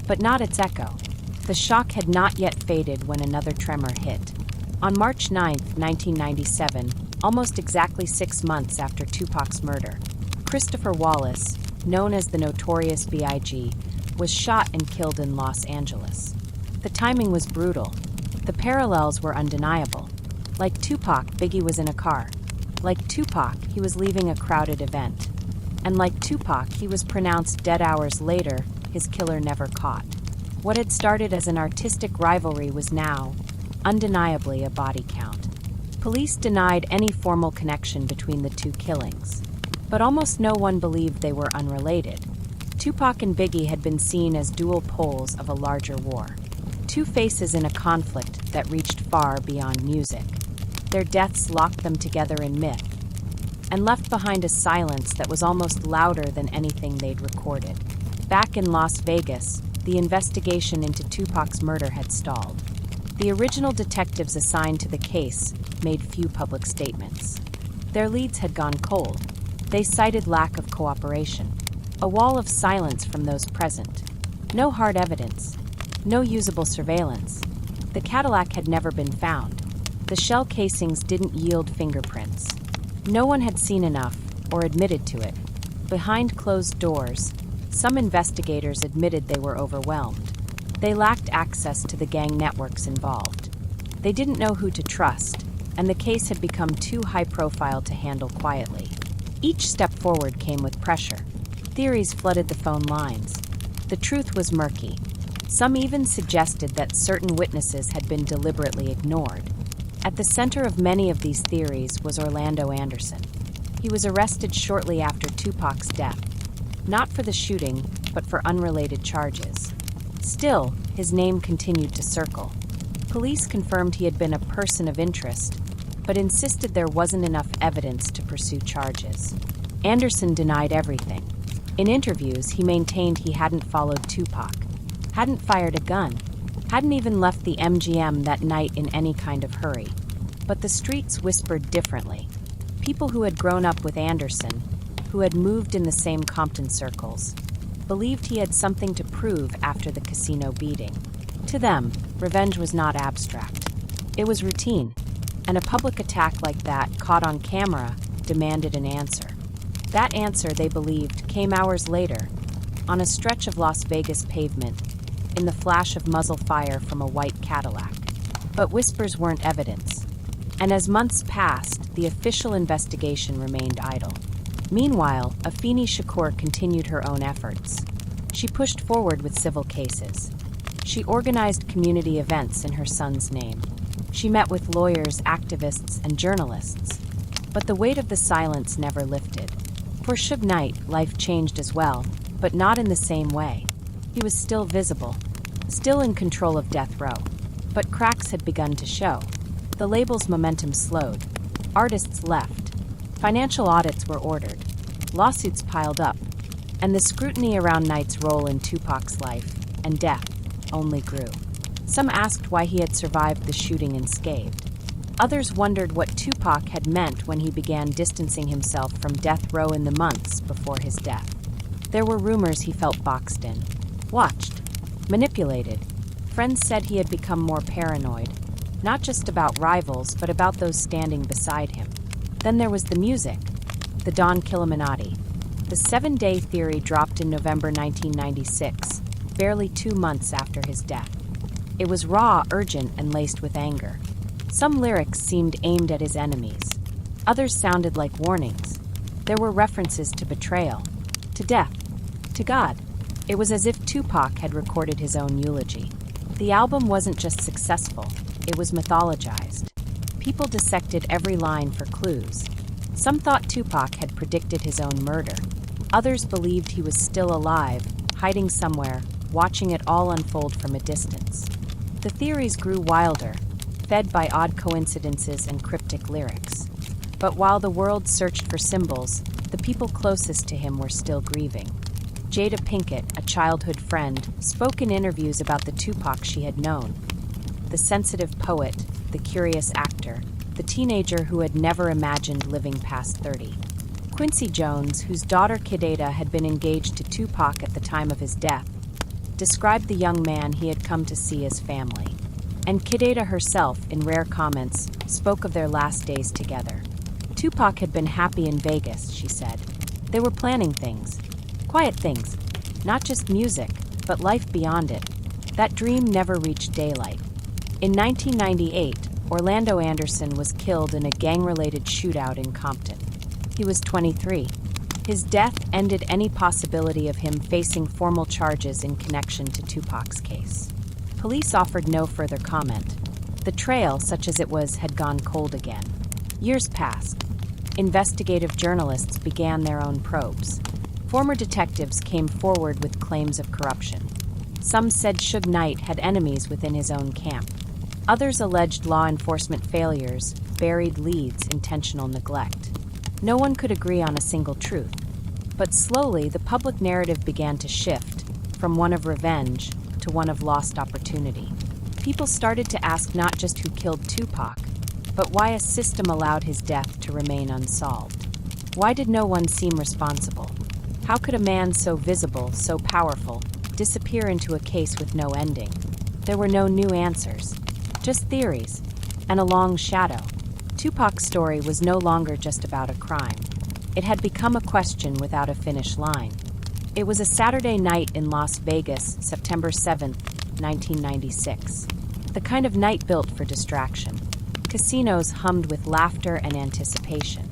But not its echo. The shock had not yet faded when another tremor hit. On March 9, 1997, almost exactly 6 months after Tupac's murder, Christopher Wallace, known as the Notorious B.I.G., was shot and killed in Los Angeles. The timing was brutal. The parallels were undeniable. Like Tupac, Biggie was in a car. Like Tupac, he was leaving a crowded event. And like Tupac, he was pronounced dead hours later, his killer never caught. What had started as an artistic rivalry was now, undeniably, a body count. Police denied any formal connection between the two killings, but almost no one believed they were unrelated. Tupac and Biggie had been seen as dual poles of a larger war, two faces in a conflict that reached far beyond music. Their deaths locked them together in myth, and left behind a silence that was almost louder than anything they'd recorded. Back in Las Vegas, the investigation into Tupac's murder had stalled. The original detectives assigned to the case made few public statements. Their leads had gone cold. They cited lack of cooperation, a wall of silence from those present. No hard evidence, no usable surveillance. The Cadillac had never been found. The shell casings didn't yield fingerprints. No one had seen enough, or admitted to it. Behind closed doors, some investigators admitted they were overwhelmed. They lacked access to the gang networks involved. They didn't know who to trust, and the case had become too high profile to handle quietly. Each step forward came with pressure. Theories flooded the phone lines. The truth was murky. Some even suggested that certain witnesses had been deliberately ignored. At the center of many of these theories was Orlando Anderson. He was arrested shortly after Tupac's death, not for the shooting, but for unrelated charges. Still, his name continued to circle. Police confirmed he had been a person of interest, but insisted there wasn't enough evidence to pursue charges. Anderson denied everything. In interviews, he maintained he hadn't followed Tupac, hadn't fired a gun, hadn't even left the MGM that night in any kind of hurry. But the streets whispered differently. People who had grown up with Anderson, who had moved in the same Compton circles, believed he had something to prove after the casino beating. To them, revenge was not abstract. It was routine, and a public attack like that, caught on camera, demanded an answer. That answer, they believed, came hours later, on a stretch of Las Vegas pavement, in the flash of muzzle fire from a white Cadillac. But whispers weren't evidence, and as months passed, the official investigation remained idle. Meanwhile, Faceless Shakur continued her own efforts. She pushed forward with civil cases. She organized community events in her son's name. She met with lawyers, activists, and journalists. But the weight of the silence never lifted. For Suge Knight, life changed as well, but not in the same way. He was still visible, still in control of death row. But cracks had begun to show. The label's momentum slowed. Artists left. Financial audits were ordered. Lawsuits piled up. And the scrutiny around Knight's role in Tupac's life and death only grew. Some asked why he had survived the shooting unscathed. Others wondered what Tupac had meant when he began distancing himself from death row in the months before his death. There were rumors he felt boxed in, watched, manipulated. Friends said he had become more paranoid, not just about rivals, but about those standing beside him. Then there was the music, the Don Killuminati. The 7-day theory dropped in November 1996, barely 2 months after his death. It was raw, urgent, and laced with anger. Some lyrics seemed aimed at his enemies. Others sounded like warnings. There were references to betrayal, to death, to God. It was as if Tupac had recorded his own eulogy. The album wasn't just successful, it was mythologized. People dissected every line for clues. Some thought Tupac had predicted his own murder. Others believed he was still alive, hiding somewhere, watching it all unfold from a distance. The theories grew wilder, fed by odd coincidences and cryptic lyrics. But while the world searched for symbols, the people closest to him were still grieving. Jada Pinkett, a childhood friend, spoke in interviews about the Tupac she had known. The sensitive poet, the curious actor, the teenager who had never imagined living past 30. Quincy Jones, whose daughter Kidada had been engaged to Tupac at the time of his death, described the young man he had come to see as family. And Kidada herself, in rare comments, spoke of their last days together. Tupac had been happy in Vegas, she said. They were planning things. Quiet things. Not just music, but life beyond it. That dream never reached daylight. In 1998, Orlando Anderson was killed in a gang-related shootout in Compton. He was 23. His death ended any possibility of him facing formal charges in connection to Tupac's case. Police offered no further comment. The trail, such as it was, had gone cold again. Years passed. Investigative journalists began their own probes. Former detectives came forward with claims of corruption. Some said Suge Knight had enemies within his own camp. Others alleged law enforcement failures, buried leads, intentional neglect. No one could agree on a single truth. But slowly, the public narrative began to shift from one of revenge to one of lost opportunity. People started to ask not just who killed Tupac, but why a system allowed his death to remain unsolved. Why did no one seem responsible? How could a man so visible, so powerful, disappear into a case with no ending? There were no new answers, just theories, and a long shadow. Tupac's story was no longer just about a crime. It had become a question without a finish line. It was a Saturday night in Las Vegas, September 7th, 1996. The kind of night built for distraction. Casinos hummed with laughter and anticipation.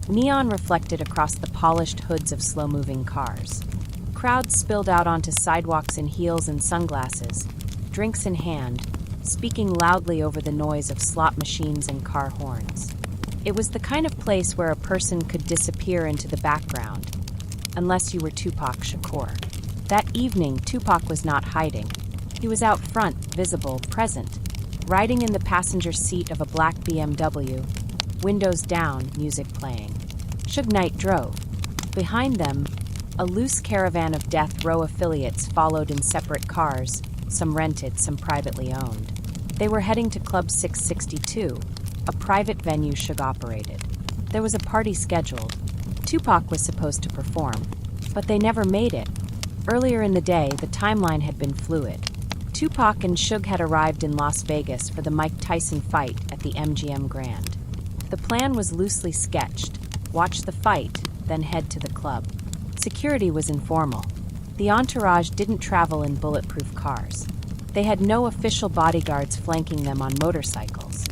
Neon reflected across the polished hoods of slow-moving cars. Crowds spilled out onto sidewalks in heels and sunglasses, drinks in hand, speaking loudly over the noise of slot machines and car horns. It was the kind of place where a person could disappear into the background, unless you were Tupac Shakur. That evening, Tupac was not hiding. He was out front, visible, present, riding in the passenger seat of a black BMW, windows down, music playing. Suge Knight drove. Behind them, a loose caravan of Death Row affiliates followed in separate cars, some rented, some privately owned. They were heading to Club 662, a private venue Suge operated. There was a party scheduled. Tupac was supposed to perform, but they never made it. Earlier in the day, the timeline had been fluid. Tupac and Suge had arrived in Las Vegas for the Mike Tyson fight at the MGM Grand. The plan was loosely sketched: watch the fight, then head to the club. Security was informal. The entourage didn't travel in bulletproof cars. They had no official bodyguards flanking them on motorcycles.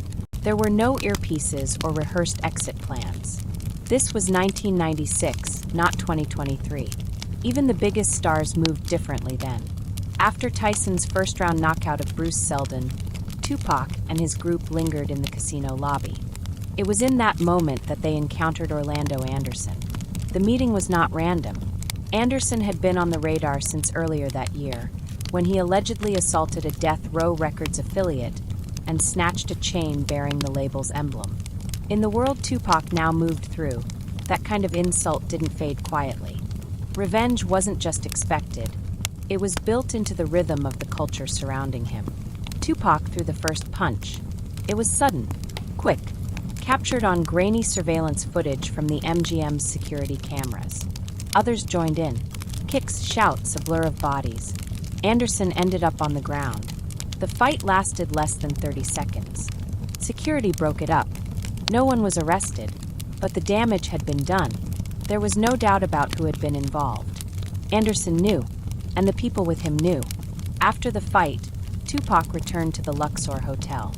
There were no earpieces or rehearsed exit plans. This was 1996, not 2023. Even the biggest stars moved differently then. After Tyson's first-round knockout of Bruce Seldon, Tupac and his group lingered in the casino lobby. It was in that moment that they encountered Orlando Anderson. The meeting was not random. Anderson had been on the radar since earlier that year, when he allegedly assaulted a Death Row Records affiliate and snatched a chain bearing the label's emblem. In the world Tupac now moved through, that kind of insult didn't fade quietly. Revenge wasn't just expected. It was built into the rhythm of the culture surrounding him. Tupac threw the first punch. It was sudden, quick, captured on grainy surveillance footage from the MGM's security cameras. Others joined in. Kicks, shouts, a blur of bodies. Anderson ended up on the ground. The fight lasted less than 30 seconds. Security broke it up. No one was arrested, but the damage had been done. There was no doubt about who had been involved. Anderson knew, and the people with him knew. After the fight, Tupac returned to the Luxor Hotel.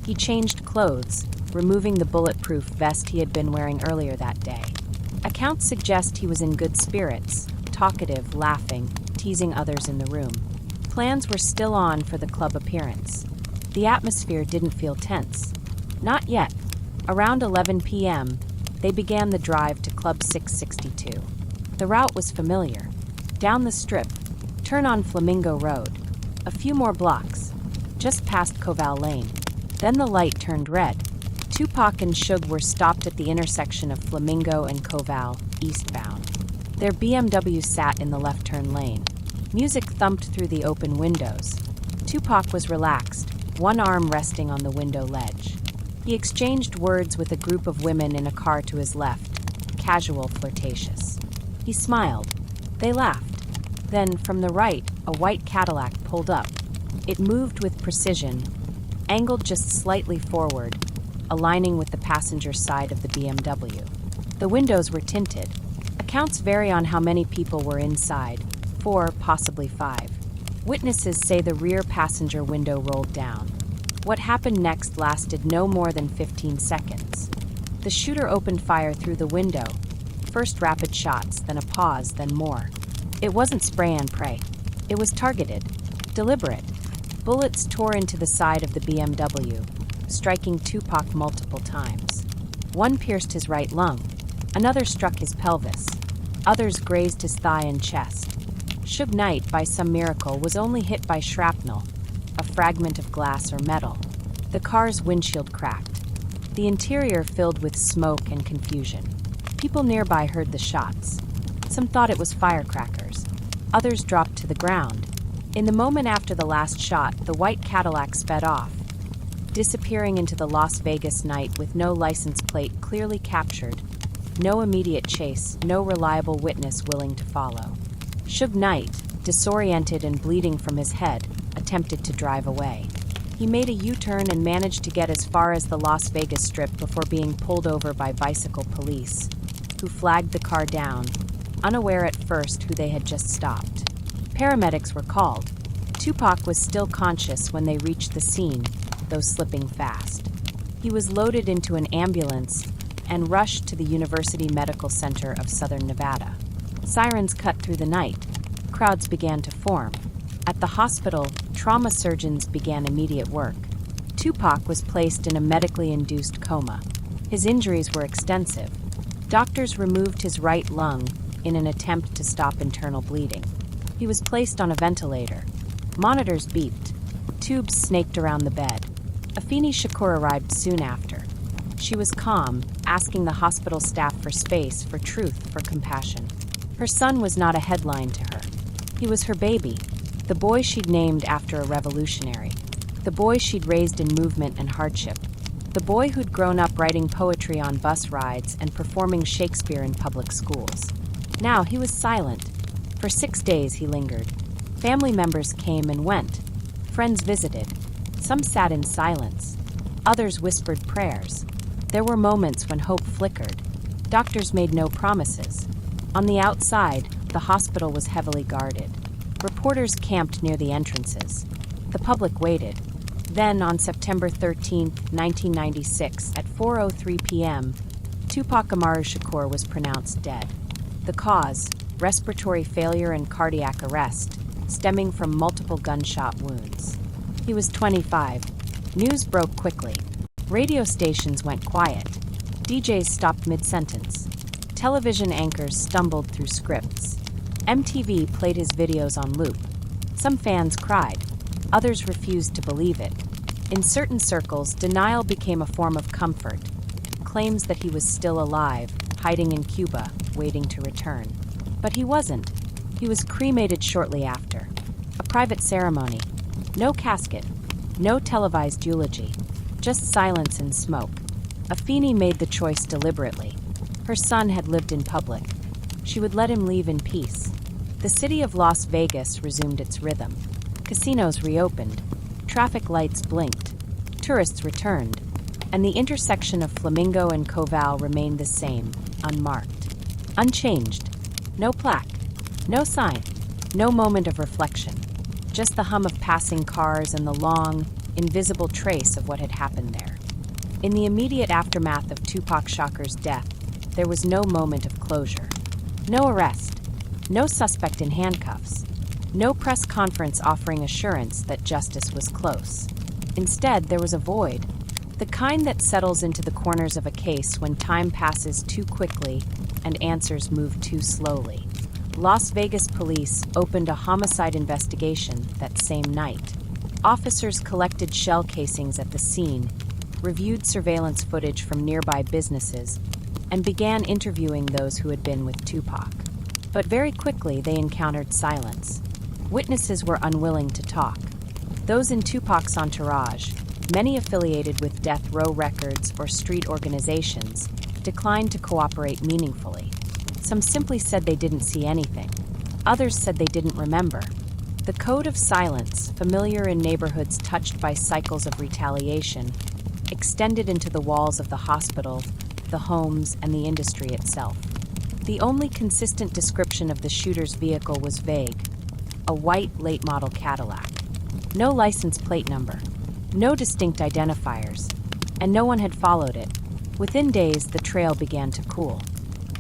He changed clothes, removing the bulletproof vest he had been wearing earlier that day. Accounts suggest he was in good spirits, talkative, laughing, teasing others in the room. Plans were still on for the club appearance. The atmosphere didn't feel tense. Not yet. Around 11 p.m., they began the drive to Club 662. The route was familiar. Down the strip, turn on Flamingo Road. A few more blocks, just past Koval Lane. Then the light turned red. Tupac and Suge were stopped at the intersection of Flamingo and Koval, eastbound. Their BMW sat in the left turn lane. Music thumped through the open windows. Tupac was relaxed, one arm resting on the window ledge. He exchanged words with a group of women in a car to his left, casual, flirtatious. He smiled. They laughed. Then, from the right, a white Cadillac pulled up. It moved with precision, angled just slightly forward, aligning with the passenger side of the BMW. The windows were tinted. Accounts vary on how many people were inside, 4, possibly 5. Witnesses say the rear passenger window rolled down. What happened next lasted no more than 15 seconds. The shooter opened fire through the window, first rapid shots, then a pause, then more. It wasn't spray and pray. It was targeted, deliberate. Bullets tore into the side of the BMW, striking Tupac multiple times. One pierced his right lung, another struck his pelvis, others grazed his thigh and chest. Suge Knight, by some miracle, was only hit by shrapnel, a fragment of glass or metal. The car's windshield cracked, the interior filled with smoke and confusion. People nearby heard the shots. Some thought it was firecrackers. Others dropped to the ground. In the moment after the last shot, the white Cadillac sped off, disappearing into the Las Vegas night with no license plate clearly captured, no immediate chase, no reliable witness willing to follow. Suge Knight, disoriented and bleeding from his head, attempted to drive away. He made a U-turn and managed to get as far as the Las Vegas Strip before being pulled over by bicycle police, who flagged the car down, unaware at first who they had just stopped. Paramedics were called. Tupac was still conscious when they reached the scene, though slipping fast. He was loaded into an ambulance and rushed to the University Medical Center of Southern Nevada. Sirens cut through the night. Crowds began to form. At the hospital, trauma surgeons began immediate work. Tupac was placed in a medically induced coma. His injuries were extensive. Doctors removed his right lung in an attempt to stop internal bleeding. He was placed on a ventilator. Monitors beeped. Tubes snaked around the bed. Faceless Shakur arrived soon after. She was calm, asking the hospital staff for space, for truth, for compassion. Her son was not a headline to her. He was her baby, the boy she'd named after a revolutionary, the boy she'd raised in movement and hardship, the boy who'd grown up writing poetry on bus rides and performing Shakespeare in public schools. Now he was silent. For 6 days he lingered. Family members came and went. Friends visited. Some sat in silence. Others whispered prayers. There were moments when hope flickered. Doctors made no promises. On the outside, the hospital was heavily guarded. Reporters camped near the entrances. The public waited. Then, on September 13, 1996, at 4:03 p.m., Tupac Amaru Shakur was pronounced dead. The cause, respiratory failure and cardiac arrest, stemming from multiple gunshot wounds. He was 25. News broke quickly. Radio stations went quiet. DJs stopped mid-sentence. Television anchors stumbled through scripts. MTV played his videos on loop. Some fans cried. Others refused to believe it. In certain circles, denial became a form of comfort. Claims that he was still alive, hiding in Cuba, waiting to return. But he wasn't. He was cremated shortly after. A private ceremony. No casket. No televised eulogy. Just silence and smoke. Afeni made the choice deliberately. Her son had lived in public. She would let him leave in peace. The city of Las Vegas resumed its rhythm. Casinos reopened. Traffic lights blinked. Tourists returned. And the intersection of Flamingo and Koval remained the same, unmarked. Unchanged. No plaque. No sign. No moment of reflection. Just the hum of passing cars and the long, invisible trace of what had happened there. In the immediate aftermath of Tupac Shakur's death, there was no moment of closure. No arrest. No suspect in handcuffs. No press conference offering assurance that justice was close. Instead, there was a void. The kind that settles into the corners of a case when time passes too quickly and answers move too slowly. Las Vegas police opened a homicide investigation that same night. Officers collected shell casings at the scene, reviewed surveillance footage from nearby businesses, and began interviewing those who had been with Tupac. But very quickly they encountered silence. Witnesses were unwilling to talk. Those in Tupac's entourage, many affiliated with death row records or street organizations, declined to cooperate meaningfully. Some simply said they didn't see anything. Others said they didn't remember. The code of silence, familiar in neighborhoods touched by cycles of retaliation, extended into the walls of the hospital, the homes, and the industry itself. The only consistent description of the shooter's vehicle was vague: a white late-model Cadillac. No license plate number, no distinct identifiers, and no one had followed it. Within days, the trail began to cool.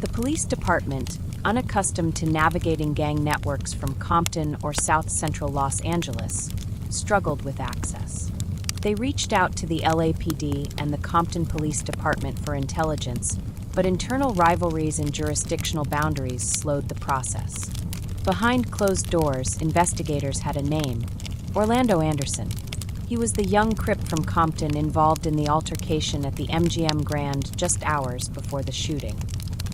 The police department, unaccustomed to navigating gang networks from Compton or South Central Los Angeles, struggled with access. They reached out to the LAPD and the Compton Police Department for intelligence, but internal rivalries and jurisdictional boundaries slowed the process. Behind closed doors, investigators had a name: Orlando Anderson. He was the young Crip from Compton involved in the altercation at the MGM Grand just hours before the shooting.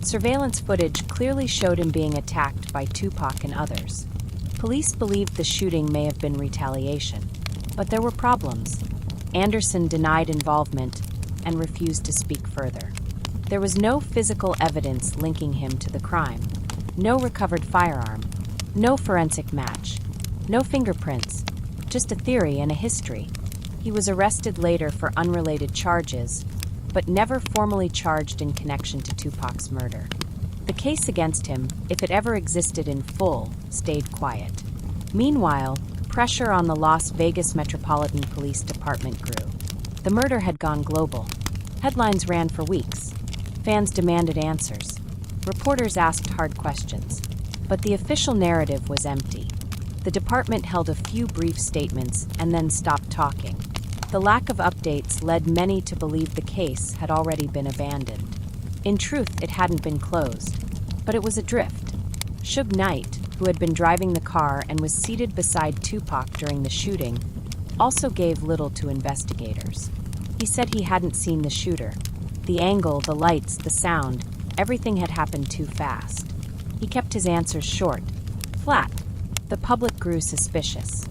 Surveillance footage clearly showed him being attacked by Tupac and others. Police believed the shooting may have been retaliation, but there were problems. Anderson denied involvement and refused to speak further. There was no physical evidence linking him to the crime, no recovered firearm, no forensic match, no fingerprints, just a theory and a history. He was arrested later for unrelated charges, but never formally charged in connection to Tupac's murder. The case against him, if it ever existed in full, stayed quiet. Meanwhile, pressure on the Las Vegas Metropolitan Police Department grew. The murder had gone global. Headlines ran for weeks. Fans demanded answers. Reporters asked hard questions. But the official narrative was empty. The department held a few brief statements and then stopped talking. The lack of updates led many to believe the case had already been abandoned. In truth, it hadn't been closed, but it was adrift. Suge Knight, who had been driving the car and was seated beside Tupac during the shooting, also gave little to investigators. He said he hadn't seen the shooter. The angle, the lights, the sound, everything had happened too fast. He kept his answers short, flat. The public grew suspicious.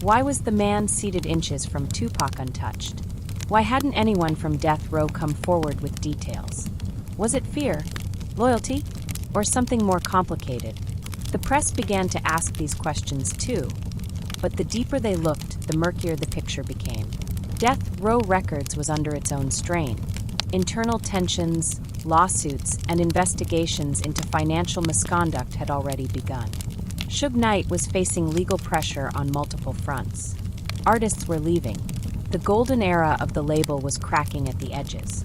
Why was the man seated inches from Tupac untouched? Why hadn't anyone from death row come forward with details? Was it fear, loyalty, or something more complicated? The press began to ask these questions too, but the deeper they looked, the murkier the picture became. Death Row Records was under its own strain. Internal tensions, lawsuits, and investigations into financial misconduct had already begun. Suge Knight was facing legal pressure on multiple fronts. Artists were leaving. The golden era of the label was cracking at the edges.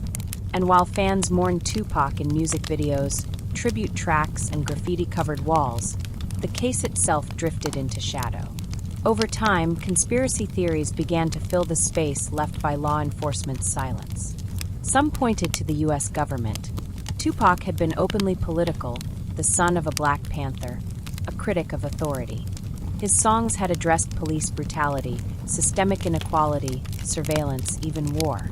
And while fans mourned Tupac in music videos, tribute tracks, and graffiti-covered walls, the case itself drifted into shadow. Over time, conspiracy theories began to fill the space left by law enforcement's silence. Some pointed to the U.S. government. Tupac had been openly political, the son of a Black Panther, a critic of authority. His songs had addressed police brutality, systemic inequality, surveillance, even war.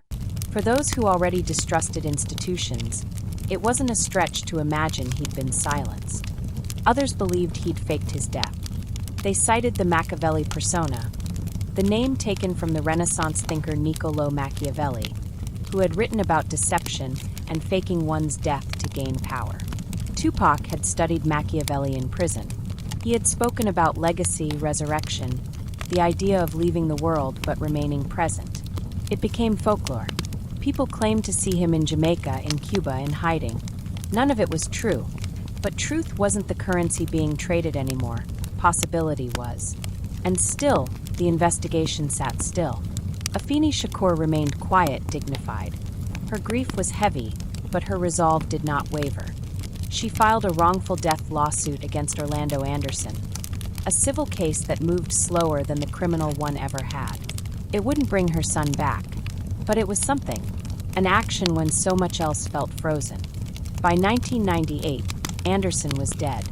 For those who already distrusted institutions, it wasn't a stretch to imagine he'd been silenced. Others believed he'd faked his death. They cited the Machiavelli persona, the name taken from the Renaissance thinker Niccolò Machiavelli, who had written about deception and faking one's death to gain power. Tupac had studied Machiavelli in prison. He had spoken about legacy, resurrection, the idea of leaving the world but remaining present. It became folklore. People claimed to see him in Jamaica, in Cuba, in hiding. None of it was true. But truth wasn't the currency being traded anymore. Possibility was. And still, the investigation sat still. Afeni Shakur remained quiet, dignified. Her grief was heavy, but her resolve did not waver. She filed a wrongful death lawsuit against Orlando Anderson, a civil case that moved slower than the criminal one ever had. It wouldn't bring her son back, but it was something, an action when so much else felt frozen. By 1998, Anderson was dead.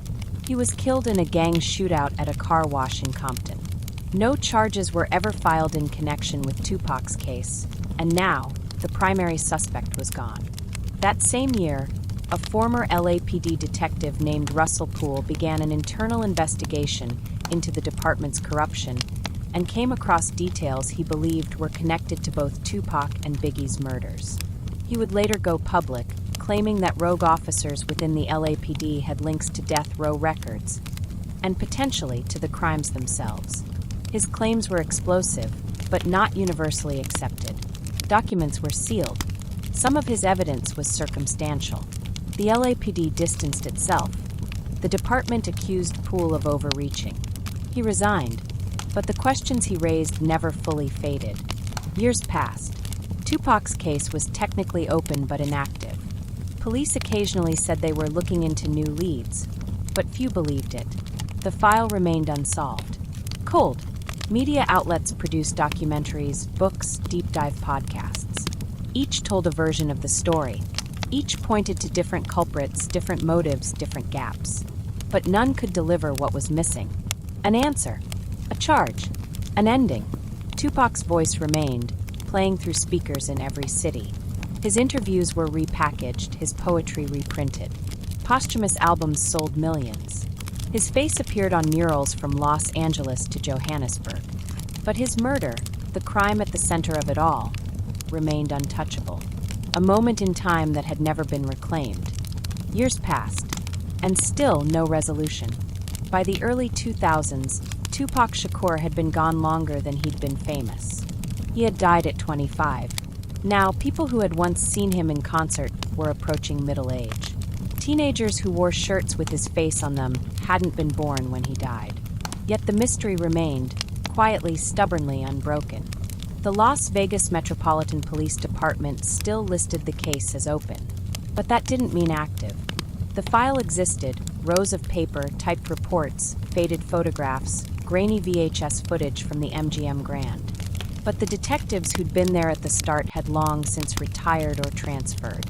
He was killed in a gang shootout at a car wash in Compton. No charges were ever filed in connection with Tupac's case, and now, the primary suspect was gone. That same year, a former LAPD detective named Russell Poole began an internal investigation into the department's corruption and came across details he believed were connected to both Tupac and Biggie's murders. He would later go public, claiming that rogue officers within the LAPD had links to Death Row Records, and potentially to the crimes themselves. His claims were explosive, but not universally accepted. Documents were sealed. Some of his evidence was circumstantial. The LAPD distanced itself. The department accused Poole of overreaching. He resigned, but the questions he raised never fully faded. Years passed. Tupac's case was technically open but inactive. Police occasionally said they were looking into new leads, but few believed it. The file remained unsolved. Cold. Media outlets produced documentaries, books, deep dive podcasts. Each told a version of the story. Each pointed to different culprits, different motives, different gaps. But none could deliver what was missing. An answer, a charge, an ending. Tupac's voice remained, playing through speakers in every city. His interviews were repackaged, his poetry reprinted. Posthumous albums sold millions. His face appeared on murals from Los Angeles to Johannesburg. But his murder, the crime at the center of it all, remained untouchable. A moment in time that had never been reclaimed. Years passed, and still no resolution. By the early 2000s, Tupac Shakur had been gone longer than he'd been famous. He had died at 25. Now, people who had once seen him in concert were approaching middle age. Teenagers who wore shirts with his face on them hadn't been born when he died. Yet the mystery remained, quietly, stubbornly unbroken. The Las Vegas Metropolitan Police Department still listed the case as open. But that didn't mean active. The file existed, rows of paper, typed reports, faded photographs, grainy VHS footage from the MGM Grand. But the detectives who'd been there at the start had long since retired or transferred.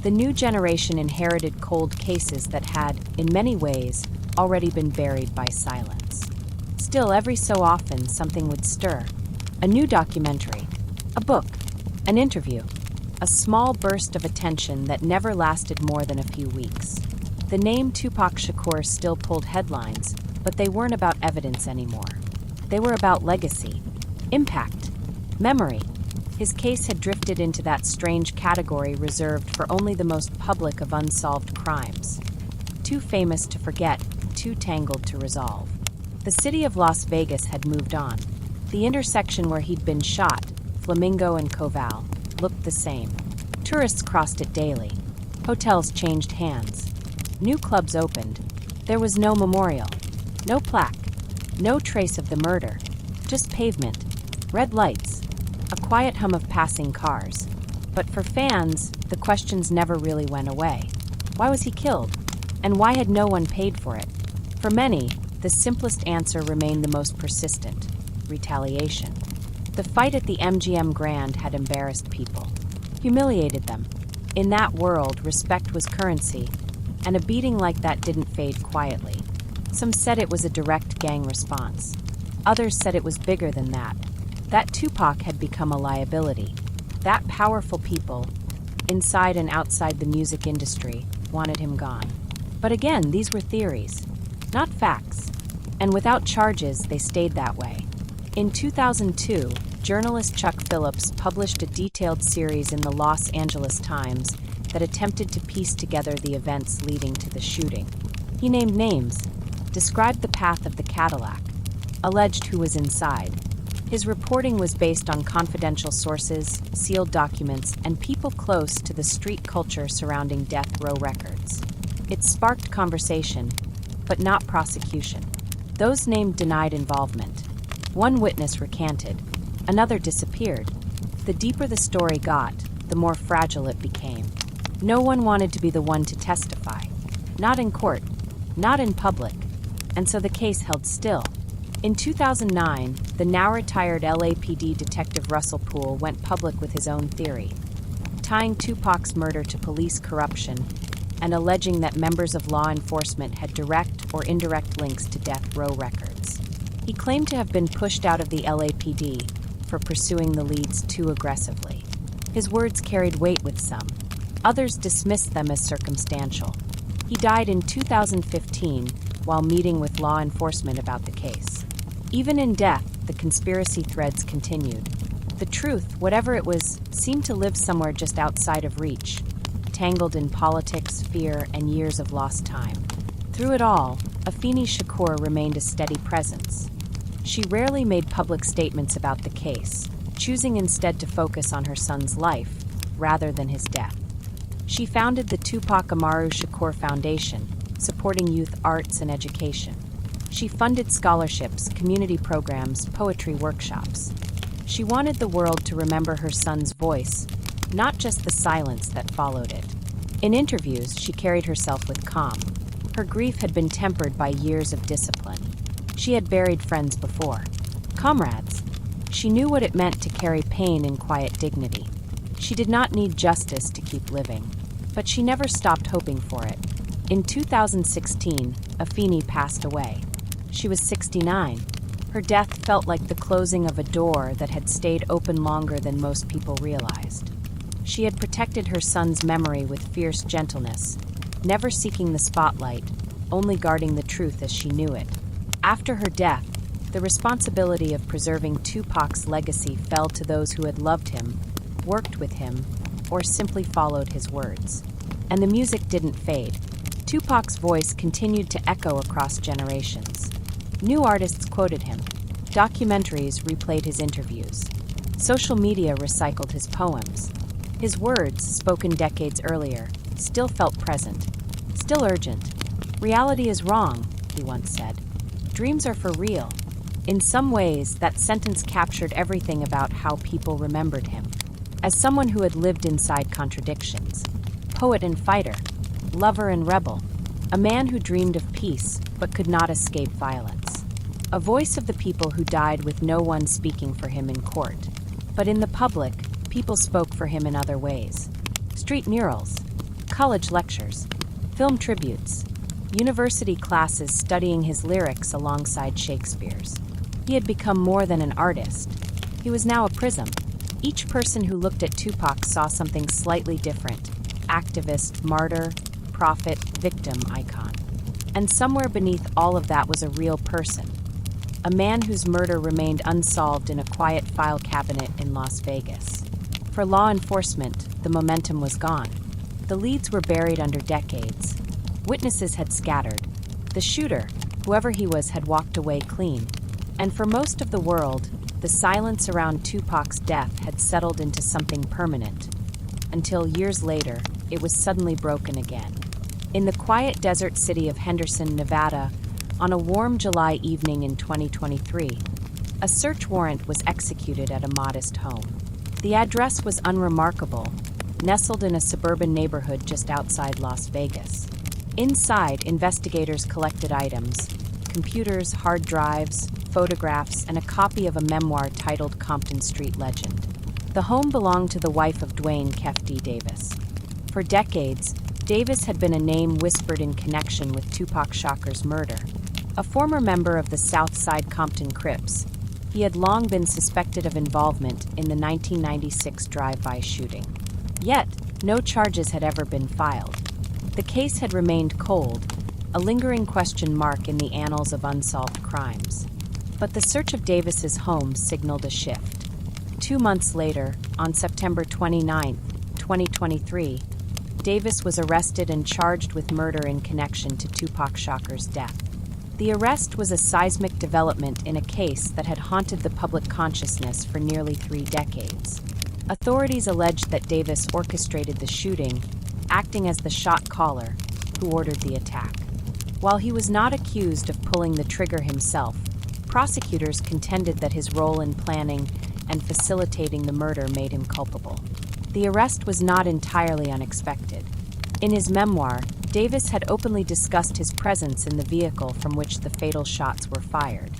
The new generation inherited cold cases that had, in many ways, already been buried by silence. Still, every so often, something would stir. A new documentary, a book, an interview, a small burst of attention that never lasted more than a few weeks. The name Tupac Shakur still pulled headlines, but they weren't about evidence anymore. They were about legacy, impact, memory. His case had drifted into that strange category reserved for only the most public of unsolved crimes. Too famous to forget, too tangled to resolve. The city of Las Vegas had moved on. The intersection where he'd been shot, Flamingo and Koval, looked the same. Tourists crossed it daily. Hotels changed hands. New clubs opened. There was no memorial, no plaque, no trace of the murder. Just pavement, red lights, a quiet hum of passing cars. But for fans, the questions never really went away. Why was he killed? And why had no one paid for it? For many, the simplest answer remained the most persistent: retaliation. The fight at the MGM Grand had embarrassed people, humiliated them. In that world, respect was currency, and a beating like that didn't fade quietly. Some said it was a direct gang response. Others said it was bigger than that. That Tupac had become a liability. That powerful people, inside and outside the music industry, wanted him gone. But again, these were theories, not facts. And without charges, they stayed that way. In 2002, journalist Chuck Phillips published a detailed series in the Los Angeles Times that attempted to piece together the events leading to the shooting. He named names, described the path of the Cadillac, alleged who was inside. His reporting was based on confidential sources, sealed documents, and people close to the street culture surrounding Death Row Records. It sparked conversation, but not prosecution. Those named denied involvement. One witness recanted, another disappeared. The deeper the story got, the more fragile it became. No one wanted to be the one to testify. Not in court, not in public. And so the case held still. In 2009, the now-retired LAPD detective Russell Poole went public with his own theory, tying Tupac's murder to police corruption and alleging that members of law enforcement had direct or indirect links to Death Row Records. He claimed to have been pushed out of the LAPD for pursuing the leads too aggressively. His words carried weight with some. Others dismissed them as circumstantial. He died in 2015 while meeting with law enforcement about the case. Even in death, the conspiracy threads continued. The truth, whatever it was, seemed to live somewhere just outside of reach, tangled in politics, fear, and years of lost time. Through it all, Afeni Shakur remained a steady presence. She rarely made public statements about the case, choosing instead to focus on her son's life rather than his death. She founded the Tupac Amaru Shakur Foundation, supporting youth arts and education. She funded scholarships, community programs, poetry workshops. She wanted the world to remember her son's voice, not just the silence that followed it. In interviews, she carried herself with calm. Her grief had been tempered by years of discipline. She had buried friends before. Comrades. She knew what it meant to carry pain in quiet dignity. She did not need justice to keep living, but she never stopped hoping for it. In 2016, Afeni passed away. She was 69. Her death felt like the closing of a door that had stayed open longer than most people realized. She had protected her son's memory with fierce gentleness, never seeking the spotlight, only guarding the truth as she knew it. After her death, the responsibility of preserving Tupac's legacy fell to those who had loved him, worked with him, or simply followed his words. And the music didn't fade. Tupac's voice continued to echo across generations. New artists quoted him. Documentaries replayed his interviews. Social media recycled his poems. His words, spoken decades earlier, still felt present, still urgent. "Reality is wrong," he once said. "Dreams are for real." In some ways, that sentence captured everything about how people remembered him. As someone who had lived inside contradictions. Poet and fighter, lover and rebel. A man who dreamed of peace, but could not escape violence. A voice of the people who died with no one speaking for him in court. But in the public, people spoke for him in other ways. Street murals, college lectures, film tributes, university classes studying his lyrics alongside Shakespeare's. He had become more than an artist. He was now a prism. Each person who looked at Tupac saw something slightly different: activist, martyr, prophet, victim, icon. And somewhere beneath all of that was a real person. A man whose murder remained unsolved in a quiet file cabinet in Las Vegas. For law enforcement, the momentum was gone. The leads were buried under decades. Witnesses had scattered. The shooter, whoever he was, had walked away clean. And for most of the world, the silence around Tupac's death had settled into something permanent. Until years later, it was suddenly broken again. In the quiet desert city of Henderson, Nevada, on a warm July evening in 2023, a search warrant was executed at a modest home. The address was unremarkable, nestled in a suburban neighborhood just outside Las Vegas. Inside, investigators collected items: computers, hard drives, photographs, and a copy of a memoir titled Compton Street Legend. The home belonged to the wife of Dwayne "Kefty" Davis. For decades, Davis had been a name whispered in connection with Tupac Shakur's murder. A former member of the South Side Compton Crips, he had long been suspected of involvement in the 1996 drive-by shooting. Yet, no charges had ever been filed. The case had remained cold, a lingering question mark in the annals of unsolved crimes. But the search of Davis's home signaled a shift. 2 months later, on September 29, 2023, Davis was arrested and charged with murder in connection to Tupac Shakur's death. The arrest was a seismic development in a case that had haunted the public consciousness for nearly 3 decades. Authorities alleged that Davis orchestrated the shooting, acting as the shot caller who ordered the attack. While he was not accused of pulling the trigger himself, prosecutors contended that his role in planning and facilitating the murder made him culpable. The arrest was not entirely unexpected. In his memoir, Davis had openly discussed his presence in the vehicle from which the fatal shots were fired.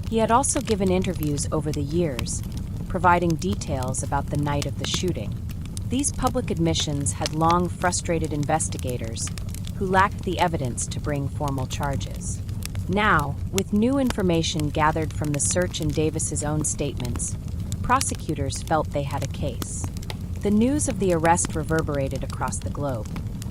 He had also given interviews over the years, providing details about the night of the shooting. These public admissions had long frustrated investigators who lacked the evidence to bring formal charges. Now, with new information gathered from the search and Davis's own statements, prosecutors felt they had a case. The news of the arrest reverberated across the globe.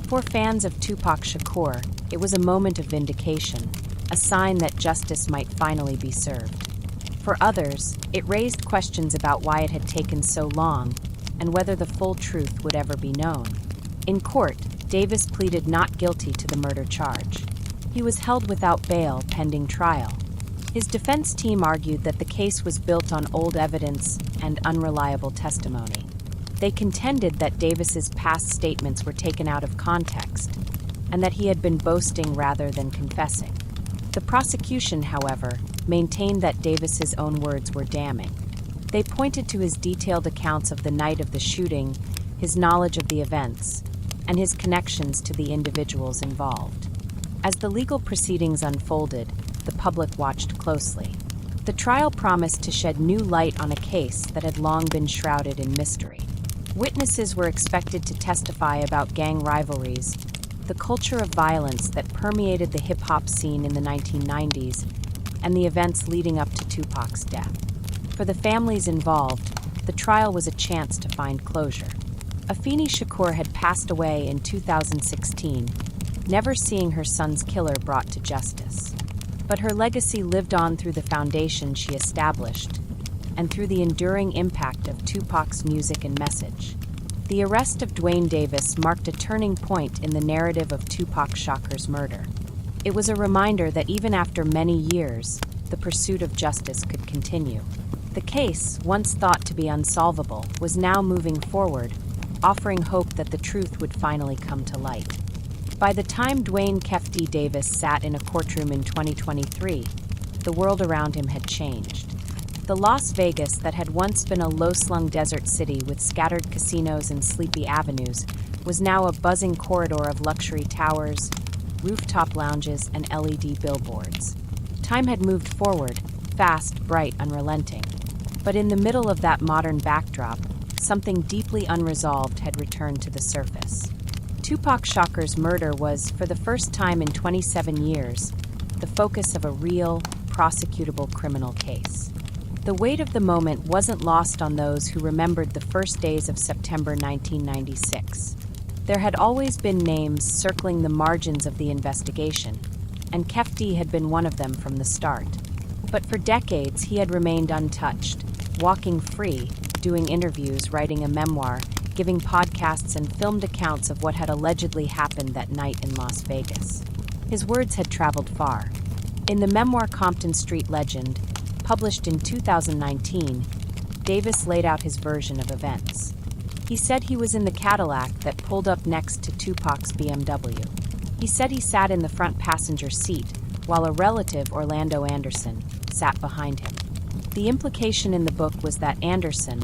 For fans of Tupac Shakur, it was a moment of vindication, a sign that justice might finally be served. For others, it raised questions about why it had taken so long and whether the full truth would ever be known. In court, Davis pleaded not guilty to the murder charge. He was held without bail pending trial. His defense team argued that the case was built on old evidence and unreliable testimony. They contended that Davis's past statements were taken out of context and that he had been boasting rather than confessing. The prosecution, however, maintained that Davis's own words were damning. They pointed to his detailed accounts of the night of the shooting, his knowledge of the events, and his connections to the individuals involved. As the legal proceedings unfolded, the public watched closely. The trial promised to shed new light on a case that had long been shrouded in mystery. Witnesses were expected to testify about gang rivalries, the culture of violence that permeated the hip-hop scene in the 1990s, and the events leading up to Tupac's death. For the families involved, the trial was a chance to find closure. Faceless Shakur had passed away in 2016, never seeing her son's killer brought to justice. But her legacy lived on through the foundation she established, and through the enduring impact of Tupac's music and message. The arrest of Duane Davis marked a turning point in the narrative of Tupac Shakur's murder. It was a reminder that even after many years, the pursuit of justice could continue. The case, once thought to be unsolvable, was now moving forward, offering hope that the truth would finally come to light. By the time Duane "Kefti" Davis sat in a courtroom in 2023, the world around him had changed. The Las Vegas that had once been a low-slung desert city with scattered casinos and sleepy avenues was now a buzzing corridor of luxury towers, rooftop lounges, and LED billboards. Time had moved forward, fast, bright, unrelenting. But in the middle of that modern backdrop, something deeply unresolved had returned to the surface. Tupac Shakur's murder was, for the first time in 27 years, the focus of a real, prosecutable criminal case. The weight of the moment wasn't lost on those who remembered the first days of September 1996. There had always been names circling the margins of the investigation, and Kefti had been one of them from the start. But for decades, he had remained untouched, walking free, doing interviews, writing a memoir, giving podcasts and filmed accounts of what had allegedly happened that night in Las Vegas. His words had traveled far. In the memoir Compton Street Legend, published in 2019, Davis laid out his version of events. He said he was in the Cadillac that pulled up next to Tupac's BMW. He said he sat in the front passenger seat, while a relative, Orlando Anderson, sat behind him. The implication in the book was that Anderson,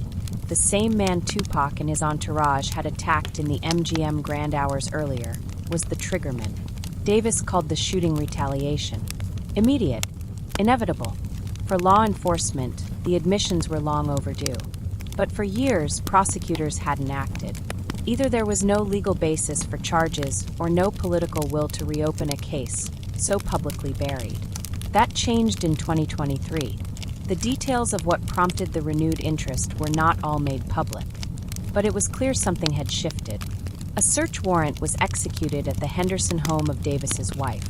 the same man Tupac and his entourage had attacked in the MGM Grand hours earlier, was the triggerman. Davis called the shooting retaliation. Immediate. Inevitable. For law enforcement, the admissions were long overdue. But for years, prosecutors hadn't acted. Either there was no legal basis for charges or no political will to reopen a case so publicly buried. That changed in 2023. The details of what prompted the renewed interest were not all made public, but it was clear something had shifted. A search warrant was executed at the Henderson home of Davis's wife.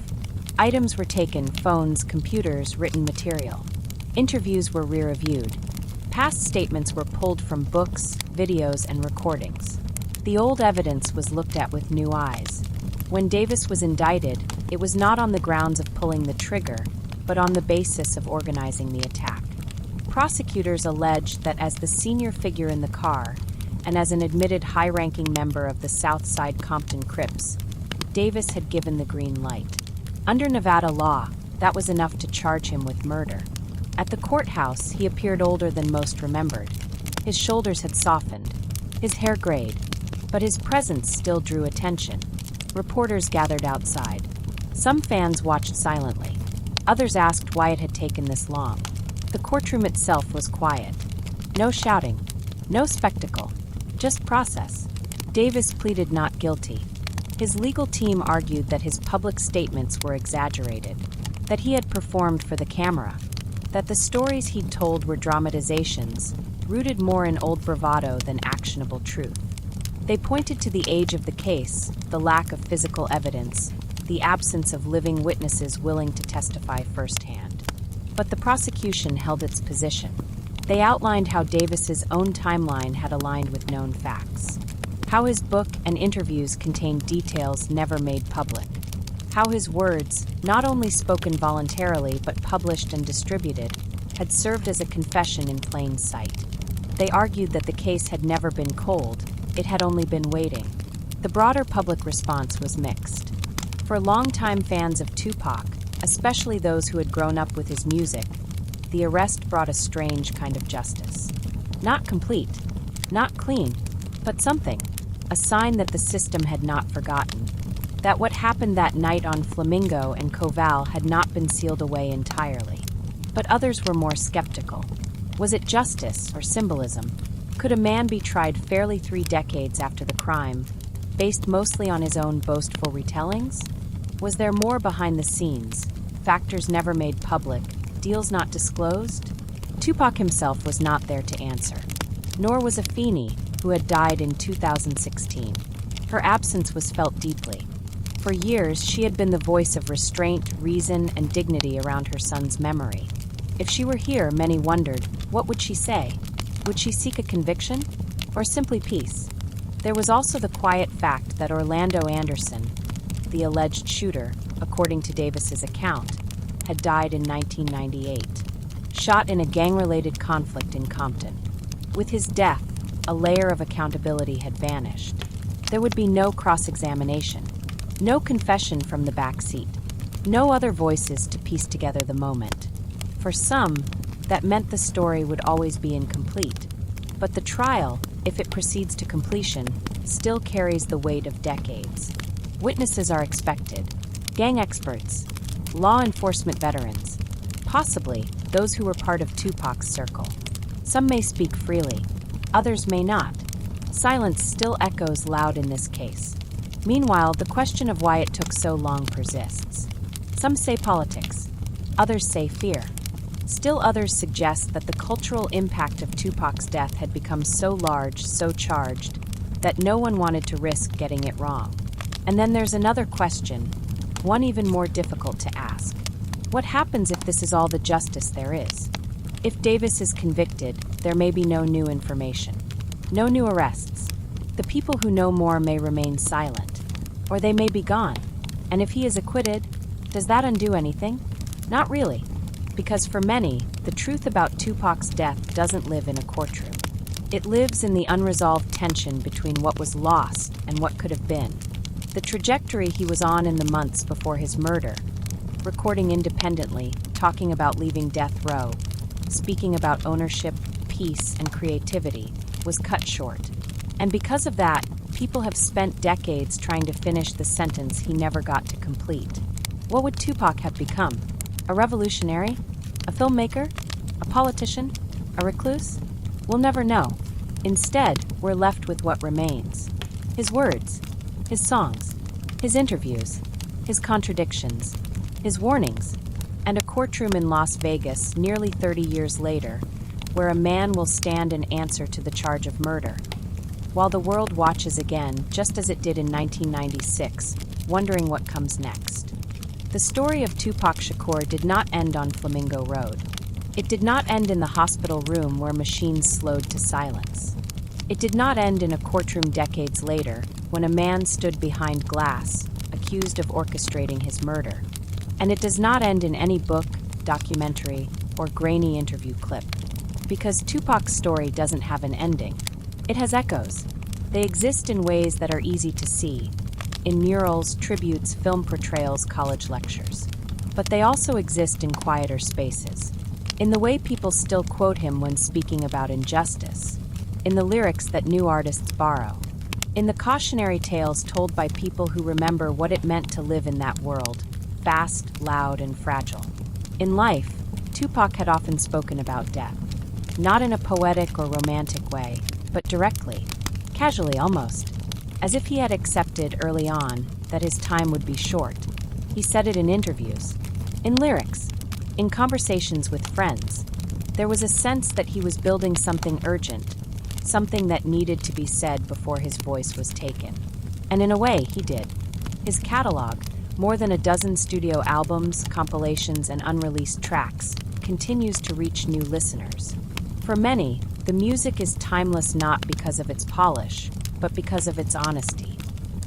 Items were taken: phones, computers, written material. Interviews were re-reviewed. Past statements were pulled from books, videos, and recordings. The old evidence was looked at with new eyes. When Davis was indicted, it was not on the grounds of pulling the trigger, but on the basis of organizing the attack. Prosecutors alleged that as the senior figure in the car, and as an admitted high-ranking member of the South Side Compton Crips, Davis had given the green light. Under Nevada law, that was enough to charge him with murder. At the courthouse, he appeared older than most remembered. His shoulders had softened, his hair grayed, but his presence still drew attention. Reporters gathered outside. Some fans watched silently. Others asked why it had taken this long. The courtroom itself was quiet. No shouting, no spectacle, just process. Davis pleaded not guilty. His legal team argued that his public statements were exaggerated, that he had performed for the camera, that the stories he'd told were dramatizations, rooted more in old bravado than actionable truth. They pointed to the age of the case, the lack of physical evidence, the absence of living witnesses willing to testify firsthand. But the prosecution held its position. They outlined how Davis's own timeline had aligned with known facts, how his book and interviews contained details never made public, how his words, not only spoken voluntarily but published and distributed, had served as a confession in plain sight. They argued that the case had never been cold, it had only been waiting. The broader public response was mixed. For longtime fans of Tupac, especially those who had grown up with his music, the arrest brought a strange kind of justice. Not complete, not clean, but something. a sign that the system had not forgotten, that what happened that night on Flamingo and Koval had not been sealed away entirely. But others were more skeptical. Was it justice or symbolism? Could a man be tried fairly 3 decades after the crime, based mostly on his own boastful retellings? Was there more behind the scenes, factors never made public, deals not disclosed? Tupac himself was not there to answer, nor was Afeni, who had died in 2016. Her absence was felt deeply. For years, she had been the voice of restraint, reason, and dignity around her son's memory. If she were here, many wondered, what would she say? Would she seek a conviction? Or simply peace? There was also the quiet fact that Orlando Anderson, the alleged shooter, according to Davis's account, had died in 1998, shot in a gang-related conflict in Compton. With his death, a layer of accountability had vanished. There would be no cross-examination, no confession from the back seat, no other voices to piece together the moment. For some, that meant the story would always be incomplete. But the trial, if it proceeds to completion, still carries the weight of decades. Witnesses are expected, gang experts, law enforcement veterans, possibly those who were part of Tupac's circle. Some may speak freely, others may not. Silence still echoes loud in this case. Meanwhile, the question of why it took so long persists. Some say politics, others say fear. Still others suggest that the cultural impact of Tupac's death had become so large, so charged, that no one wanted to risk getting it wrong. And then there's another question, one even more difficult to ask. What happens if this is all the justice there is? If Davis is convicted, there may be no new information, no new arrests. The people who know more may remain silent, or they may be gone. And if he is acquitted, does that undo anything? Not really, because for many, the truth about Tupac's death doesn't live in a courtroom. It lives in the unresolved tension between what was lost and what could have been. The trajectory he was on in the months before his murder, recording independently, talking about leaving death row, speaking about ownership, peace, and creativity, was cut short. And because of that, people have spent decades trying to finish the sentence he never got to complete. What would Tupac have become? A revolutionary? A filmmaker? A politician? A recluse? We'll never know. Instead, we're left with what remains. His words, his songs, his interviews, his contradictions, his warnings, and a courtroom in Las Vegas nearly 30 years later, where a man will stand and answer to the charge of murder, while the world watches again, just as it did in 1996, wondering what comes next. The story of Tupac Shakur did not end on Flamingo Road. It did not end in the hospital room where machines slowed to silence. It did not end in a courtroom decades later, when a man stood behind glass, accused of orchestrating his murder. And it does not end in any book, documentary, or grainy interview clip. Because Tupac's story doesn't have an ending. It has echoes. They exist in ways that are easy to see, in murals, tributes, film portrayals, college lectures. But they also exist in quieter spaces, in the way people still quote him when speaking about injustice, in the lyrics that new artists borrow, in the cautionary tales told by people who remember what it meant to live in that world, fast, loud, and fragile. In life, Tupac had often spoken about death, not in a poetic or romantic way, but directly, casually almost, as if he had accepted early on that his time would be short. He said it in interviews, in lyrics, in conversations with friends. There was a sense that he was building something urgent, something that needed to be said before his voice was taken. And in a way, he did. His catalog, more than a dozen studio albums, compilations, and unreleased tracks, continues to reach new listeners. For many, the music is timeless not because of its polish, but because of its honesty.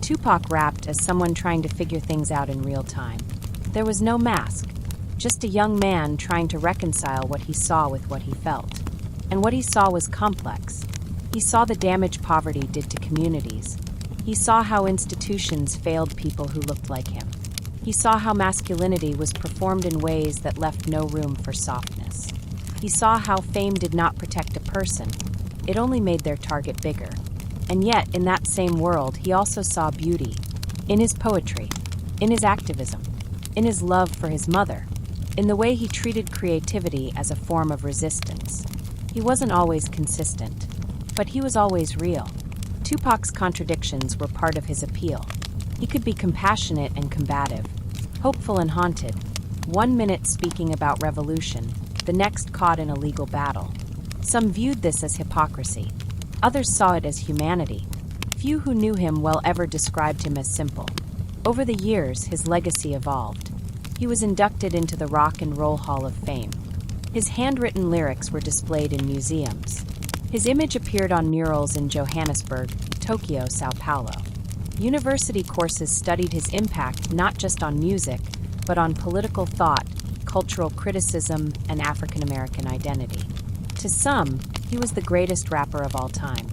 Tupac rapped as someone trying to figure things out in real time. There was no mask, just a young man trying to reconcile what he saw with what he felt. And what he saw was complex. He saw the damage poverty did to communities. He saw how institutions failed people who looked like him. He saw how masculinity was performed in ways that left no room for softness. He saw how fame did not protect a person, it only made their target bigger. And yet, in that same world, he also saw beauty. In his poetry, in his activism, in his love for his mother, in the way he treated creativity as a form of resistance. He wasn't always consistent, but he was always real. Tupac's contradictions were part of his appeal. He could be compassionate and combative, hopeful and haunted, 1 minute speaking about revolution, the next caught in a legal battle. Some viewed this as hypocrisy. Others saw it as humanity. Few who knew him well ever described him as simple. Over the years, his legacy evolved. He was inducted into the Rock and Roll Hall of Fame. His handwritten lyrics were displayed in museums. His image appeared on murals in Johannesburg, Tokyo, Sao Paulo. University courses studied his impact not just on music, but on political thought, cultural criticism, and African American identity. To some, he was the greatest rapper of all time.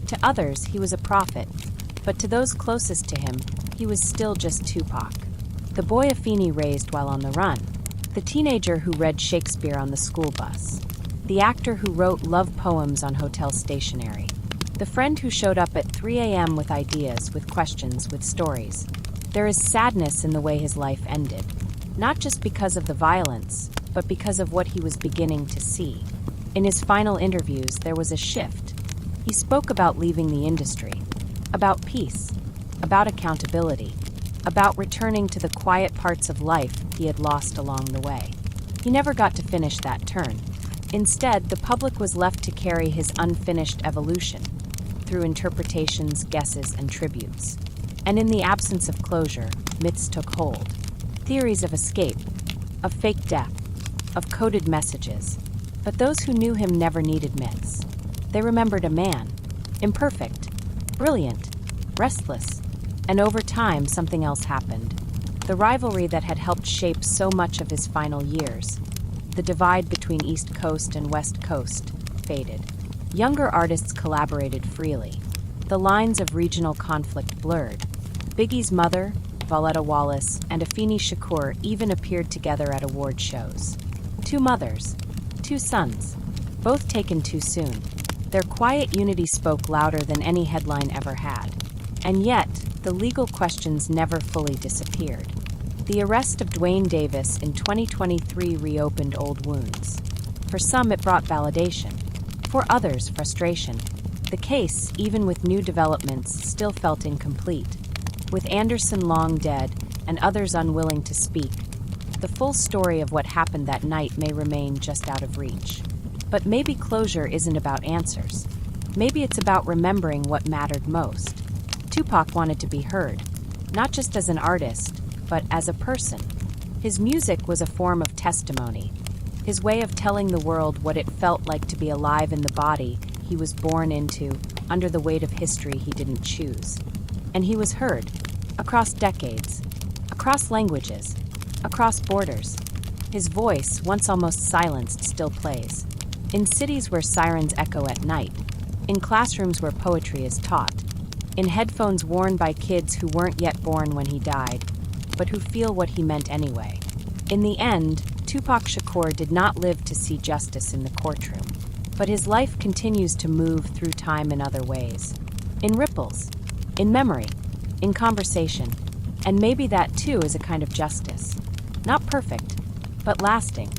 To others, he was a prophet. But to those closest to him, he was still just Tupac. The boy Afeni raised while on the run. The teenager who read Shakespeare on the school bus. The actor who wrote love poems on hotel stationery. The friend who showed up at 3 a.m. with ideas, with questions, with stories. There is sadness in the way his life ended. Not just because of the violence, but because of what he was beginning to see. In his final interviews, there was a shift. He spoke about leaving the industry, about peace, about accountability, about returning to the quiet parts of life he had lost along the way. He never got to finish that turn. Instead, the public was left to carry his unfinished evolution through interpretations, guesses, and tributes. And in the absence of closure, myths took hold. Theories of escape, of fake death, of coded messages. But those who knew him never needed myths. They remembered a man, imperfect, brilliant, restless. And over time, something else happened. The rivalry that had helped shape so much of his final years, the divide between East Coast and West Coast, faded. Younger artists collaborated freely. The lines of regional conflict blurred. Biggie's mother, Valletta Wallace, and Afeni Shakur even appeared together at award shows. Two mothers, two sons, both taken too soon. Their quiet unity spoke louder than any headline ever had. And yet, the legal questions never fully disappeared. The arrest of Dwayne Davis in 2023 reopened old wounds. For some, it brought validation. For others, frustration. The case, even with new developments, still felt incomplete. With Anderson long dead and others unwilling to speak, the full story of what happened that night may remain just out of reach. But maybe closure isn't about answers. Maybe it's about remembering what mattered most. Tupac wanted to be heard, not just as an artist, but as a person. His music was a form of testimony, his way of telling the world what it felt like to be alive in the body he was born into, under the weight of history he didn't choose. And he was heard, across decades, across languages, across borders. His voice, once almost silenced, still plays. In cities where sirens echo at night, in classrooms where poetry is taught, in headphones worn by kids who weren't yet born when he died, but who feel what he meant anyway. In the end, Tupac Shakur did not live to see justice in the courtroom, but his life continues to move through time in other ways. In ripples, in memory, in conversation, and maybe that too is a kind of justice. Not perfect, but lasting.